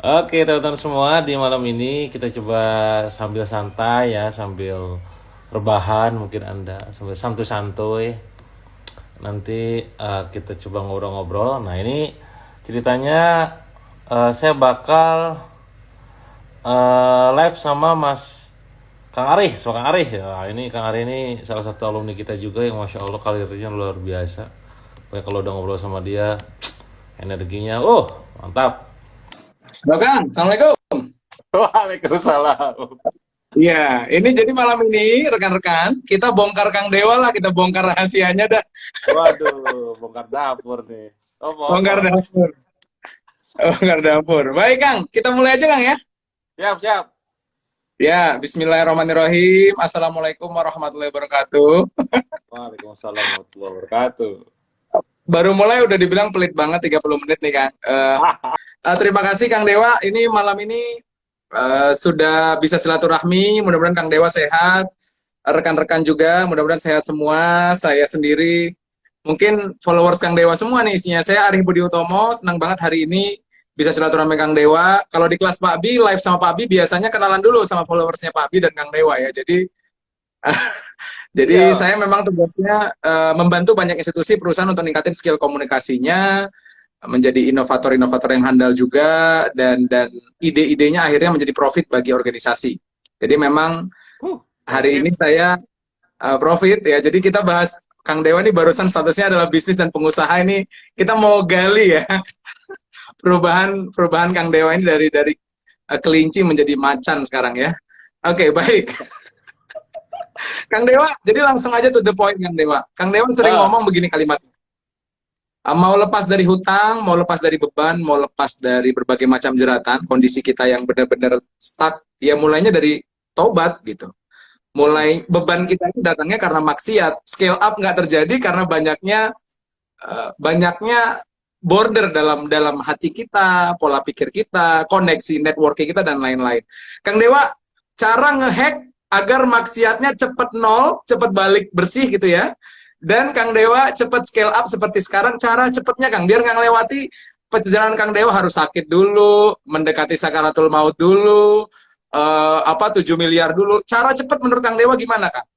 Oke, teman-teman semua, di malam ini kita coba sambil santai ya, sambil rebahan mungkin Anda, sambil santuy-santuy. Nanti kita coba ngobrol-ngobrol. Nah, ini ceritanya saya bakal live sama Mas Kang Arih, so Kang Arih ya. Ini Kang Arih ini salah satu alumni kita juga yang masya Allah karirnya luar biasa. Pokoknya kalau udah ngobrol sama dia, energinya, mantap. Halo Kang, Assalamualaikum. Waalaikumsalam. Iya, ini jadi malam ini rekan-rekan, kita bongkar Kang Dewa lah, kita bongkar rahasianya dah. Waduh, bongkar dapur nih. Bongkar Apa-apa. dapur, bongkar dapur. Baik Kang, kita mulai aja Kang ya. Siap, siap. Ya, Bismillahirrahmanirrahim. Assalamualaikum warahmatullahi wabarakatuh. Waalaikumsalam warahmatullahi wabarakatuh. Baru mulai udah dibilang pelit banget 30 menit nih Kang. Terima kasih Kang Dewa, ini malam ini sudah bisa silaturahmi, mudah-mudahan Kang Dewa sehat, rekan-rekan juga, mudah-mudahan sehat semua, saya sendiri, mungkin followers Kang Dewa semua nih isinya. Saya Arif Budi Utomo, senang banget hari ini bisa silaturahmi Kang Dewa. Kalau di kelas Pak Bi, live sama Pak Bi, biasanya kenalan dulu sama followersnya Pak Bi dan Kang Dewa ya. Jadi Iya. saya memang tugasnya membantu banyak institusi perusahaan untuk ningkatin skill komunikasinya, menjadi inovator-inovator yang handal juga, dan ide-idenya akhirnya menjadi profit bagi organisasi. Jadi memang hari ini Profit. saya profit ya. Jadi kita bahas Kang Dewa ini barusan statusnya adalah bisnis dan pengusaha, ini kita mau gali ya perubahan perubahan Kang Dewa ini dari kelinci menjadi macan sekarang ya. Oke, baik. Kang Dewa, jadi langsung aja to the point Kang Dewa. Kang Dewa sering Ah, ngomong begini kalimat, mau lepas dari hutang, mau lepas dari beban, mau lepas dari berbagai macam jeratan, kondisi kita yang benar-benar stuck, ya mulainya dari tobat gitu. mm, Mulai beban kita itu datangnya karena maksiat. Scale up nggak terjadi karena banyaknya border dalam dalam hati kita, pola pikir kita, koneksi networking kita dan lain-lain. Kang Dewa, cara ngehack agar maksiatnya cepet nol, cepet balik bersih gitu ya. Dan Kang Dewa cepet scale up seperti sekarang, cara cepetnya Kang, biar nggak ngelewati perjalanan Kang Dewa harus sakit dulu, mendekati sakaratul maut dulu, 7 miliar dulu. Cara cepet menurut Kang Dewa gimana Kang?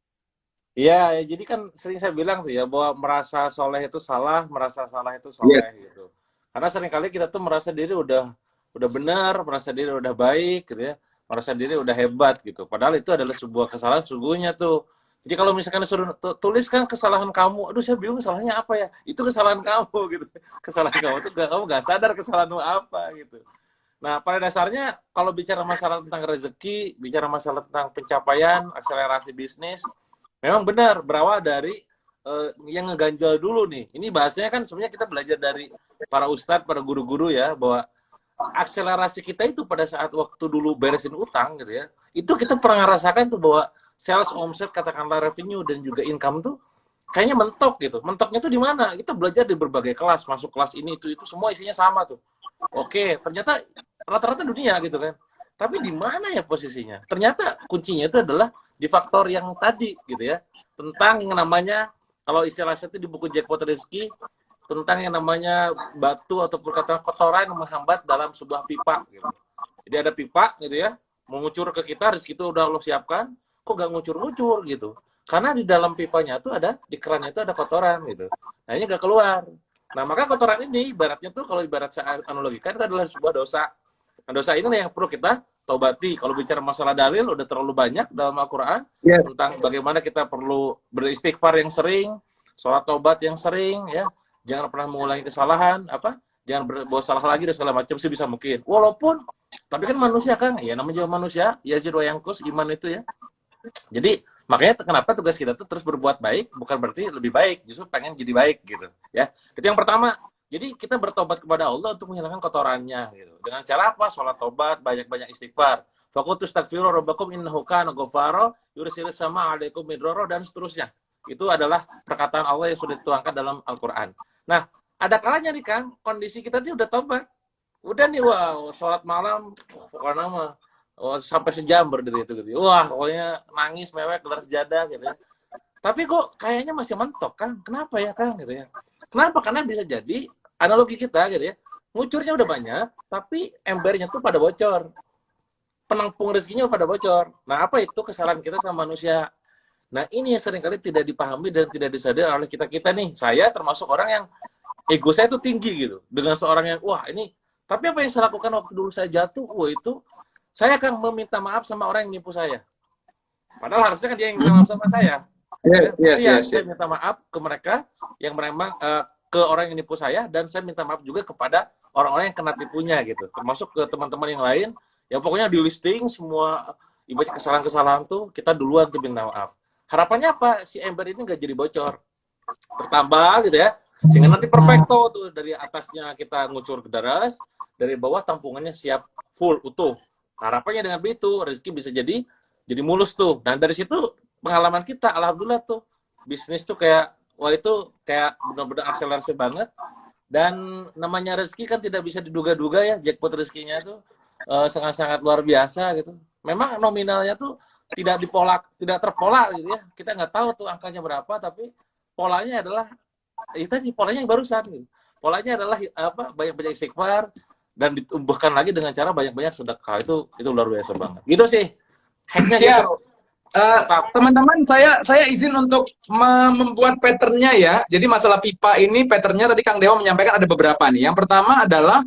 iya, ya, jadi kan sering saya bilang tuh ya bahwa merasa soleh itu salah, merasa salah itu soleh Yes. gitu. Karena seringkali kita tuh merasa diri udah benar, merasa diri udah baik gitu ya, merasa diri udah hebat gitu. Padahal itu adalah sebuah kesalahan sesungguhnya tuh. Jadi kalau misalkan disuruh tuliskan kesalahan kamu, aduh saya bingung kesalahannya apa ya? Itu kesalahan kamu gitu. Kesalahan kamu tuh kamu gak sadar kesalahanmu apa gitu. Nah, pada dasarnya kalau bicara masalah tentang rezeki, bicara masalah tentang pencapaian, akselerasi bisnis, memang benar berawal dari yang ngeganjal dulu nih. Ini bahasanya kan sebenarnya kita belajar dari para ustadz, para guru-guru ya, bahwa akselerasi kita itu pada saat waktu dulu beresin utang gitu ya, itu kita pernah ngerasakan tuh bahwa sales omset katakanlah revenue dan juga income tuh kayaknya mentok gitu. Mentoknya tuh di mana? Kita belajar di berbagai kelas, masuk kelas ini itu semua isinya sama tuh. Oke, ternyata rata-rata dunia gitu kan. Tapi di mana ya posisinya? Ternyata kuncinya itu adalah di faktor yang tadi gitu ya. Tentang yang namanya kalau istilah saya itu di buku Jackpot Rezeki tentang yang namanya batu ataupun kata kotoran yang menghambat dalam sebuah pipa gitu. Jadi ada pipa gitu ya, mengucur ke kita, rezeki itu udah Allah siapkan, kok gak ngucur-ngucur gitu. Karena di dalam pipanya tuh ada, di kerannya itu ada kotoran gitu. Nah ini gak keluar. Nah maka kotoran ini ibaratnya tuh kalau ibarat saya analogikan itu adalah sebuah dosa. Nah dosa ini yang perlu kita taubati. Kalau bicara masalah dalil udah terlalu banyak dalam Al-Quran Yes. tentang bagaimana kita perlu beristighfar yang sering, sholat taubat yang sering ya, jangan pernah mengulangi kesalahan, jangan berbuat salah lagi dan segala macam sih bisa mungkin. Walaupun tapi kan manusia kan, ya namanya juga manusia, yazid wa yanqus iman itu ya. Jadi makanya kenapa tugas kita tuh terus berbuat baik, bukan berarti lebih baik, justru pengen jadi baik gitu ya. Itu yang pertama. Jadi kita bertobat kepada Allah untuk menghilangkan kotorannya gitu. Dengan cara apa? Sholat tobat, banyak-banyak istighfar. Fakutus takfiru rabbakum innahu kana ghafara yursilis sama alaikum midroro dan seterusnya. Itu adalah perkataan Allah yang sudah dituangkan dalam Al-Qur'an. Nah, ada kalanya nih Kang, kondisi kita tuh udah tobat. Udah nih wow, sholat malam pokoknya mah sampai sejam berdiri itu gitu. Wah, pokoknya nangis mewek gelar sejadah gitu ya. Tapi kok kayaknya masih mentok kan? Kenapa ya Kang gitu ya? Kenapa? Karena bisa jadi analogi kita gitu ya. ngucurnya udah banyak, tapi embernya tuh pada bocor. Penampung rezekinya pada bocor. Nah, apa itu kesalahan kita sama manusia? Nah, ini yang seringkali tidak dipahami dan tidak disadari oleh kita-kita nih. Saya termasuk orang yang ego saya tuh tinggi gitu. Dengan seorang yang, wah ini, tapi apa yang saya lakukan waktu dulu saya jatuh, wah itu, saya akan meminta maaf sama orang yang nipu saya. Padahal harusnya kan dia yang minta maaf sama saya. Ya, tapi ya, saya minta maaf ke mereka yang memang ke orang yang nipu saya, dan saya minta maaf juga kepada orang-orang yang kena tipunya gitu. Termasuk ke teman-teman yang lain, ya pokoknya di listing semua ibarat kesalahan-kesalahan tuh kita duluan tuh minta maaf. Harapannya apa? Si ember ini nggak jadi bocor, bertambah gitu ya, sehingga nanti perfecto tuh, dari atasnya kita ngucur ke deras, dari bawah tampungannya siap full utuh. Harapannya dengan begitu rezeki bisa jadi mulus tuh. Dan dari situ pengalaman kita, alhamdulillah tuh bisnis tuh kayak, wah itu kayak benar-benar akselerasi banget. Dan namanya rezeki kan tidak bisa diduga-duga ya, jackpot rezekinya tuh sangat-sangat luar biasa gitu. Memang nominalnya tuh tidak terpola gitu ya. Kita nggak tahu tuh angkanya berapa, tapi polanya adalah itu tadi, polanya yang barusan gitu. Polanya adalah apa, banyak-banyak istighfar dan ditumbuhkan lagi dengan cara banyak-banyak sedekah. Itu luar biasa banget. Gitu sih. Hacknya gitu. Teman-teman, saya izin untuk membuat patternnya ya. Jadi masalah pipa ini patternnya tadi Kang Dewa menyampaikan ada beberapa nih. Yang pertama adalah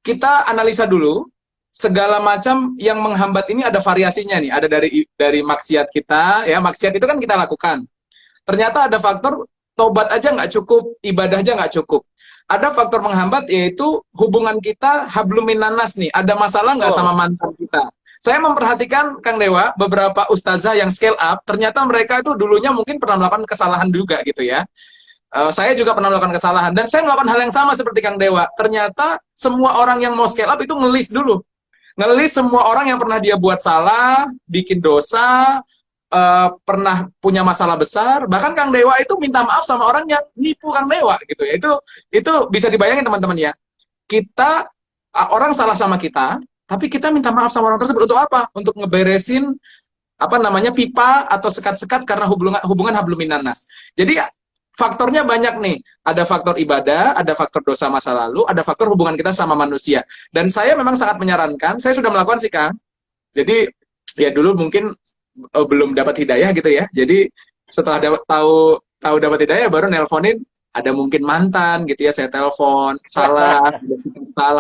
kita analisa dulu segala macam yang menghambat ini, ada variasinya nih. Ada dari maksiat kita ya. Maksiat itu kan kita lakukan. Ternyata ada faktor tobat aja nggak cukup, ibadah aja nggak cukup. Ada faktor menghambat, yaitu hubungan kita hablum minannas nih. Ada masalah nggak sama mantan kita? Saya memperhatikan Kang Dewa, beberapa ustazah yang scale up, ternyata mereka itu dulunya mungkin pernah melakukan kesalahan juga gitu ya. Saya juga pernah melakukan kesalahan, dan saya melakukan hal yang sama seperti Kang Dewa. Ternyata semua orang yang mau scale up itu ngelis dulu. Ngelis semua orang yang pernah dia buat salah, bikin dosa, pernah punya masalah besar. Bahkan Kang Dewa itu minta maaf sama orang yang nipu Kang Dewa gitu ya. Itu bisa dibayangin teman-teman ya. Kita, orang salah sama kita, tapi kita minta maaf sama orang tersebut untuk apa? Untuk ngeberesin apa namanya pipa atau sekat-sekat karena hubungan hablum minannas. Jadi faktornya banyak nih. Ada faktor ibadah, ada faktor dosa masa lalu, ada faktor hubungan kita sama manusia. Dan saya memang sangat menyarankan, saya sudah melakukan sih Kang. Jadi ya dulu mungkin belum dapat hidayah gitu ya. Jadi setelah tahu dapat hidayah baru nelponin, ada mungkin mantan gitu ya, saya telepon salah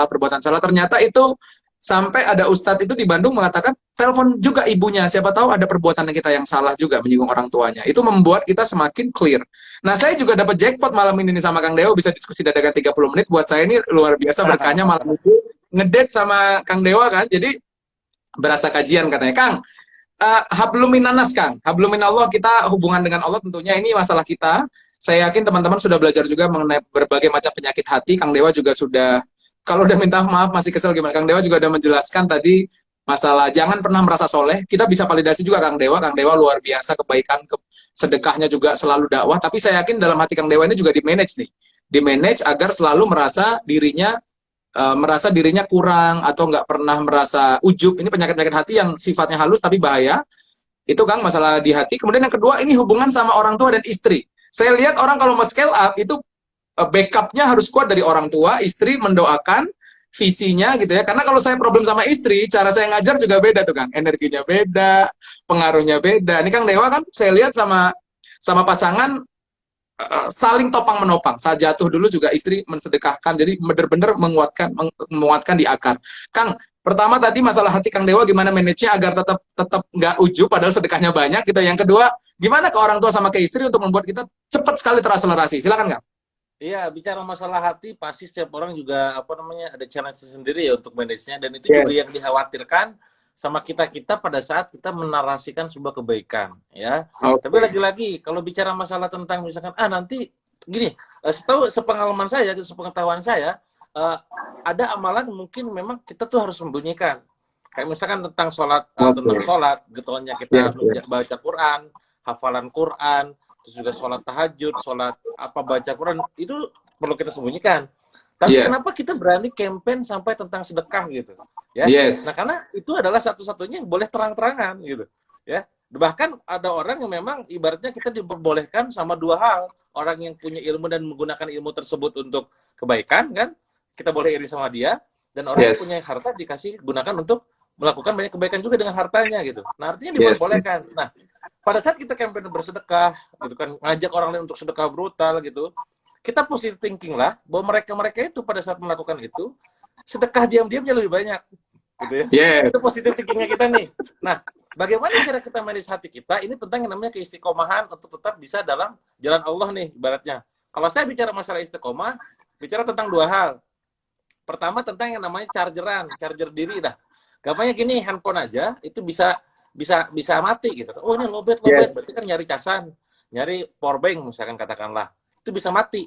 perbuatan salah. Ternyata itu sampai ada ustadz itu di Bandung mengatakan, telepon juga ibunya, siapa tahu ada perbuatan kita yang salah juga menyinggung orang tuanya. Itu membuat kita semakin clear. Nah, saya juga dapat jackpot malam ini nih sama Kang Dewa, bisa diskusi dadakan 30 menit. Buat saya ini luar biasa berkahnya malam itu ngedate sama Kang Dewa kan. Jadi berasa kajian katanya. Kang, hablum minannas Kang, hablum minallah, kita hubungan dengan Allah tentunya ini masalah kita. Saya yakin teman-teman sudah belajar juga mengenai berbagai macam penyakit hati. Kang Dewa juga sudah, kalau udah minta maaf masih kesel gimana, Kang Dewa juga udah menjelaskan tadi masalah jangan pernah merasa soleh. Kita bisa validasi juga Kang Dewa luar biasa kebaikan, sedekahnya juga selalu dakwah. Tapi saya yakin dalam hati Kang Dewa ini juga di manage nih, di manage agar selalu merasa dirinya kurang atau nggak pernah merasa ujub. Ini penyakit-penyakit hati yang sifatnya halus tapi bahaya. Itu Kang, masalah di hati. Kemudian yang kedua, ini hubungan sama orang tua dan istri. Saya lihat orang kalau mau scale up itu backupnya harus kuat dari orang tua, istri mendoakan, visinya gitu ya. Karena kalau saya problem sama istri, cara saya ngajar juga beda tuh Kang. Energinya beda, pengaruhnya beda. Ini Kang Dewa kan saya lihat sama pasangan saling topang menopang. Saat jatuh dulu juga istri mensedekahkan. Jadi benar-benar menguatkan di akar. Kang, pertama tadi masalah hati Kang Dewa gimana manage-nya agar tetap nggak ujub padahal sedekahnya banyak gitu. Yang kedua, gimana ke orang tua sama ke istri untuk membuat kita cepat sekali terakselerasi. Silakan Kang. Iya, bicara masalah hati pasti setiap orang juga ada challenge sendiri ya untuk manage-nya, dan itu juga yang dikhawatirkan sama kita pada saat kita menarasikan sebuah kebaikan ya. Tapi lagi-lagi kalau bicara masalah tentang misalkan nanti gini, sepengalaman saya, sepengetahuan saya, ada amalan mungkin memang kita tuh harus sembunyikan. Kayak misalkan tentang sholat, getolnya kita baca Quran, hafalan Quran, terus juga sholat tahajud, sholat baca Quran, itu perlu kita sembunyikan. Tapi kenapa kita berani campaign sampai tentang sedekah gitu? Ya. Nah, karena itu adalah satu-satunya yang boleh terang-terangan gitu. Ya. Bahkan ada orang yang memang ibaratnya kita diperbolehkan sama dua hal. Orang yang punya ilmu dan menggunakan ilmu tersebut untuk kebaikan kan, kita boleh iri sama dia, dan orang yang Yes. punya harta dikasih gunakan untuk melakukan banyak kebaikan juga dengan hartanya gitu. Nah, artinya Yes. diperbolehkan. Nah, pada saat kita campaign bersedekah gitu kan, ngajak orang lain untuk sedekah brutal gitu, kita positive thinking lah bahwa mereka itu pada saat melakukan itu sedekah diam-diamnya lebih banyak gitu ya. Yes. Itu positive thinkingnya kita nih. Nah, bagaimana cara kita manage hati kita? Ini tentang yang namanya keistiqomahan untuk tetap bisa dalam jalan Allah nih ibaratnya. Kalau saya bicara masalah istiqomah, bicara tentang dua hal. Pertama tentang yang namanya charger diri dah. Gampangnya gini, handphone aja itu bisa mati gitu. Oh, ini lowbat, Yes. berarti kan nyari casan, nyari powerbank misalkan katakanlah. Itu bisa mati.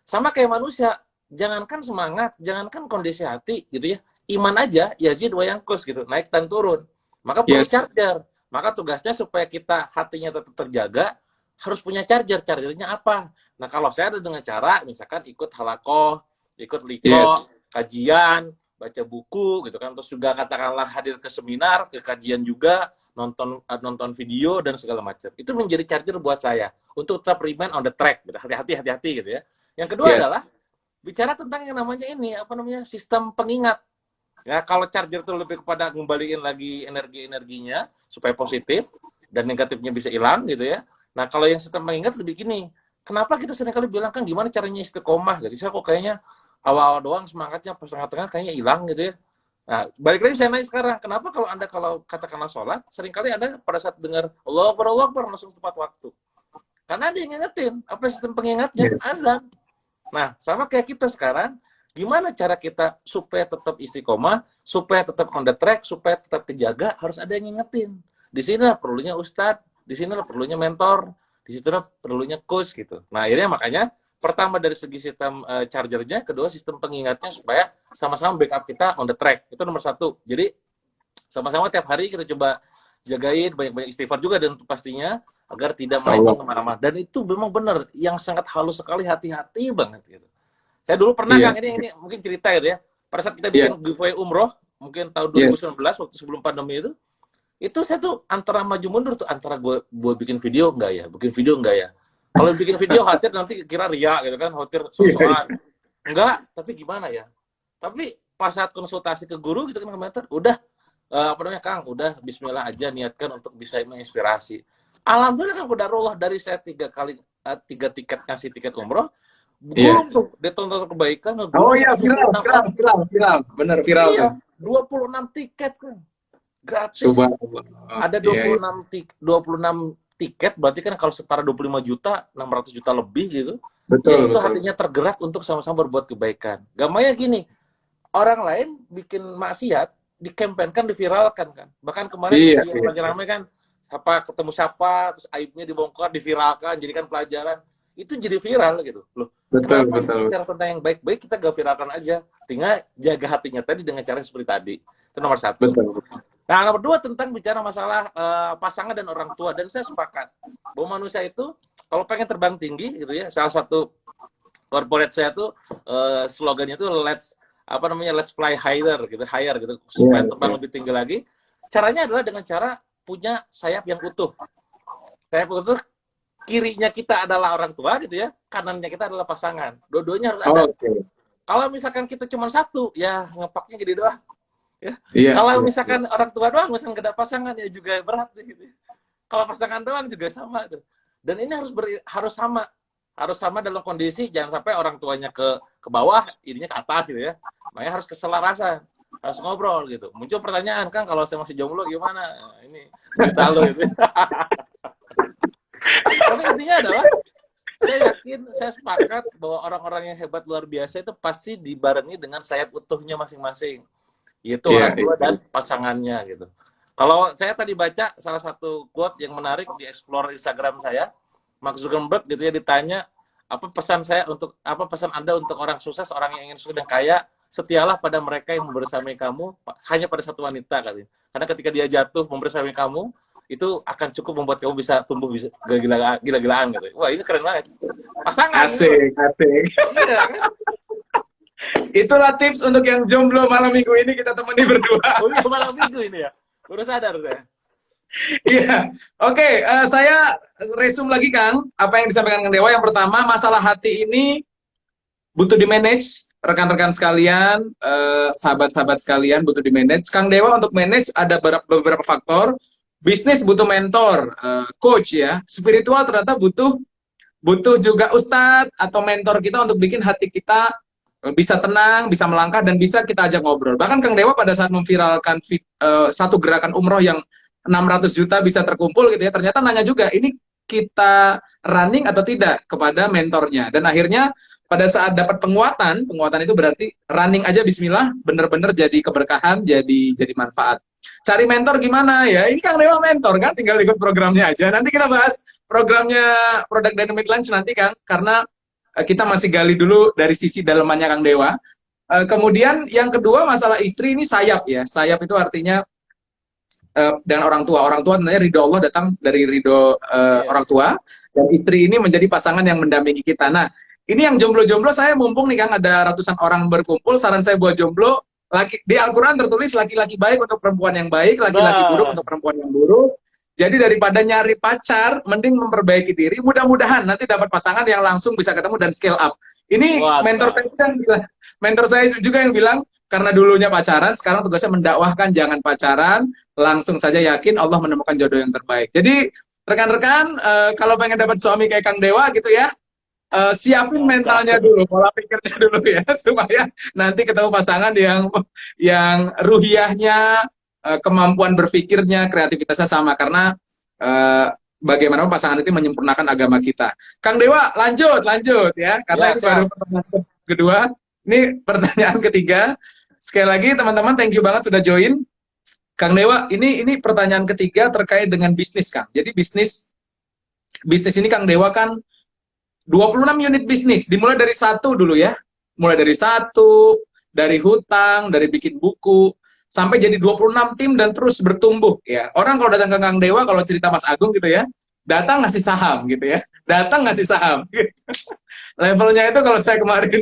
Sama kayak manusia, jangankan semangat, jangankan kondisi hati gitu ya. Iman aja yazid wa yanqus gitu, naik dan turun. Maka perlu Yes. charger. Maka tugasnya supaya kita hatinya tetap terjaga, harus punya charger. Chargernya apa? Nah, kalau saya ada dengan cara misalkan ikut halakoh, ikut liko, Yes. kajian, baca buku gitu kan, terus juga katakanlah hadir ke seminar, ke kajian juga, nonton video dan segala macam. Itu menjadi charger buat saya untuk tetap remain on the track gitu. Hati-hati gitu ya. Yang kedua Yes. adalah bicara tentang yang namanya ini apa namanya sistem pengingat. Ya, kalau charger itu lebih kepada ngembaliin lagi energinya supaya positif dan negatifnya bisa hilang gitu ya. Nah, kalau yang sistem pengingat lebih gini. Kenapa kita seringkali bilang kan gimana caranya istiqomah? Jadi saya kok kayaknya awal-awal doang semangatnya, pas tengah-tengah kayaknya hilang gitu ya. Nah, balik lagi saya nanya sekarang, kenapa kalau katakanlah sholat, seringkali Anda pada saat dengar Allah Akbar langsung tepat waktu. Karena ada yang ngingetin, apa sistem pengingatnya? Yes. Azan. Nah, sama kayak kita sekarang, gimana cara kita supaya tetap istiqomah, supaya tetap on the track, supaya tetap terjaga, harus ada yang ngingetin. Di sini perlunya ustadz, di sini perlunya mentor, di situ perlunya coach gitu. Nah, akhirnya makanya pertama dari segi sistem chargernya, kedua sistem pengingatnya supaya sama-sama backup kita on the track. Itu nomor satu. Jadi sama-sama tiap hari kita coba jagain, banyak-banyak istighfar juga dan pastinya agar tidak melenceng kemana-mana. Dan itu memang benar, yang sangat halus sekali, hati-hati banget gitu. Saya dulu pernah, Iya. Kang, ini mungkin cerita gitu ya. Pada saat kita bikin giveaway umroh, mungkin tahun 2019, waktu sebelum pandemi itu saya tuh antara maju mundur tuh, antara gue bikin video enggak ya. Kalau bikin video khawatir nanti kira ria gitu kan, khawatir sok-sokan. Enggak, tapi gimana ya? Tapi pas saat konsultasi ke guru gitu kan, komentar, udah apa namanya Kang, udah bismillah aja, niatkan untuk bisa menginspirasi. Alhamdulillah kan qadarullah, dari saya 3 tiket ngasih tiket umroh, gulung tuh detonasi kebaikan. Oh iya, viral. Bener, viral. Iya, 26 tiket kan. Gratis. Subhanallah. Ada 26 tiket, berarti kan kalau setara 25 juta, 600 juta lebih gitu. Betul, itu hatinya tergerak untuk sama-sama berbuat kebaikan. Gampangnya gini, orang lain bikin maksiat, dikampanyekan, diviralkan kan. Bahkan kemarin lagi ramai kan, ketemu siapa, terus aibnya dibongkar, diviralkan, jadikan pelajaran. Itu jadi viral gitu. Loh, kenapa bicara tentang yang baik-baik, kita gak viralkan aja. Tinggal jaga hatinya tadi dengan cara seperti tadi. Itu nomor satu. Betul. Nah, nomor dua tentang bicara masalah pasangan dan orang tua. Dan saya sepakat bahwa manusia itu kalau pengen terbang tinggi gitu ya, salah satu corporate saya tuh slogannya tuh let's fly higher gitu, supaya terbang lebih tinggi lagi. Caranya adalah dengan cara punya sayap yang utuh. Sayap utuh, kirinya kita adalah orang tua gitu ya, kanannya kita adalah pasangan. Dua-duanya harus ada. Kalau misalkan kita cuma satu, ya ngepaknya gede doang. Ya. Kalau misalkan orang tua doang, misalkan gak ada pasangan, ya juga berat gitu. Kalau pasangan doang juga sama tuh. Dan ini harus sama dalam kondisi jangan sampai orang tuanya ke bawah, ininya ke atas gitu ya. Makanya harus keselarasan, harus ngobrol gitu. Muncul pertanyaan, Kang, kalau saya masih jomblo gimana? Nah, ini cerita lo gitu. Tapi intinya adalah saya yakin, saya sepakat bahwa orang-orang yang hebat luar biasa itu pasti dibarengi dengan sayap utuhnya masing-masing. Yaitu orang tua dan pasangannya gitu. Kalau saya tadi baca salah satu quote yang menarik di explore Instagram saya, Mark Zuckerberg gitu ya, ditanya apa pesan Anda untuk orang sukses, orang yang ingin sukses dan kaya, setialah pada mereka yang membersamai kamu hanya pada satu wanita katanya. Karena ketika dia jatuh membersamai kamu, itu akan cukup membuat kamu bisa tumbuh gila-gilaan gitu. Wah, ini keren banget. Pasangan. Asik. Iya kan? Itulah tips untuk yang jomblo malam minggu ini, kita temani berdua. Oh iya, malam minggu ini ya? Baru sadar saya. Iya. Oke, saya resume lagi, Kang, apa yang disampaikan Kang Dewa. Yang pertama, masalah hati ini butuh di-manage, rekan-rekan sekalian, sahabat-sahabat sekalian butuh di manage. Kang Dewa untuk manage ada beberapa faktor. Bisnis butuh mentor, coach ya. Spiritual ternyata butuh butuh juga ustadz atau mentor kita untuk bikin hati kita bisa tenang, bisa melangkah, dan bisa kita ajak ngobrol. Bahkan Kang Dewa pada saat memviralkan satu gerakan umroh yang 600 juta bisa terkumpul gitu ya, ternyata nanya juga, ini kita running atau tidak kepada mentornya. Dan akhirnya pada saat dapat penguatan, penguatan itu berarti running aja bismillah, bener-bener jadi keberkahan, jadi manfaat. Cari mentor gimana ya? Ini Kang Dewa mentor kan, tinggal ikut programnya aja. Nanti kita bahas programnya Product Dynamic Launch nanti Kang, karena kita masih gali dulu dari sisi dalamannya Kang Dewa. Kemudian yang kedua masalah istri ini sayap ya. Sayap itu artinya dengan orang tua. Orang tua tentunya ridho Allah datang dari ridho orang tua, dan istri ini menjadi pasangan yang mendampingi kita. Nah, ini yang jomblo-jomblo, saya mumpung nih Kang, ada ratusan orang berkumpul, saran saya buat jomblo, di Al-Quran tertulis laki-laki baik untuk perempuan yang baik, laki-laki buruk untuk perempuan yang buruk. Jadi daripada nyari pacar, mending memperbaiki diri. Mudah-mudahan nanti dapat pasangan yang langsung bisa ketemu dan scale up. Ini mentor saya juga yang bilang, mentor saya juga yang bilang, karena dulunya pacaran, sekarang tugasnya mendakwahkan jangan pacaran, langsung saja yakin Allah menemukan jodoh yang terbaik. Jadi rekan-rekan, kalau pengen dapat suami kayak Kang Dewa gitu ya, siapin mentalnya dulu, pola pikirnya dulu ya, supaya nanti ketemu pasangan yang ruhiyahnya, kemampuan berpikirnya, kreativitasnya sama, karena bagaimana pasangan itu menyempurnakan agama kita. Kang Dewa, lanjut ya, karena ini baru pertanyaan kedua, ini pertanyaan ketiga. Sekali lagi teman-teman, thank you banget sudah join. Kang Dewa, ini pertanyaan ketiga terkait dengan bisnis Kang. Jadi bisnis ini Kang Dewa kan 26 unit bisnis, dimulai dari satu dulu ya. Mulai dari satu, dari hutang, dari bikin buku, sampai jadi 26 tim dan terus bertumbuh ya. Orang kalau datang ke Kang Dewa, kalau cerita Mas Agung gitu ya, datang ngasih saham gitu ya. Datang ngasih saham. Levelnya itu kalau saya kemarin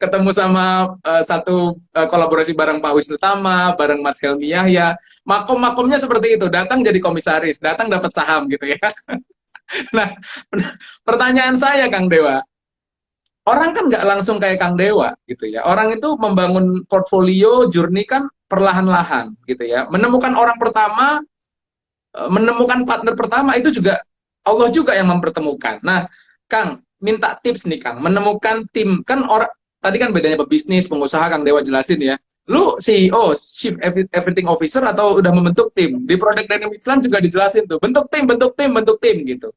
ketemu sama satu kolaborasi bareng Pak Wisnu Tama, bareng Mas Helmi Yahya, makom-makomnya seperti itu, datang jadi komisaris, datang dapat saham gitu ya. Nah, pertanyaan saya Kang Dewa, orang kan nggak langsung kayak Kang Dewa gitu ya. Orang itu membangun portfolio, journey kan perlahan-lahan gitu ya. Menemukan orang pertama, menemukan partner pertama itu juga Allah juga yang mempertemukan. Nah, Kang, minta tips nih Kang, menemukan tim. Kan orang tadi kan bedanya pebisnis, pengusaha, Kang Dewa jelasin ya. Lu CEO, Chief Everything Officer, atau udah membentuk tim? Di Product Dynamic Launch juga dijelasin tuh, bentuk tim gitu.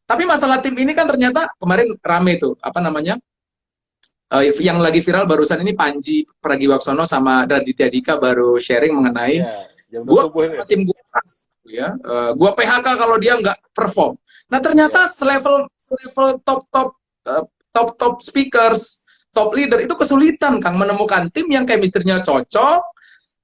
Tapi masalah tim ini kan ternyata kemarin rame tuh, apa namanya, yang lagi viral barusan ini Panji Pragiwaksono sama Raditya Dika baru sharing mengenai gue sama tim gue ya, gue PHK kalau dia nggak perform. Nah ternyata selevel top speakers, top leader itu kesulitan Kang menemukan tim yang chemistry-nya cocok,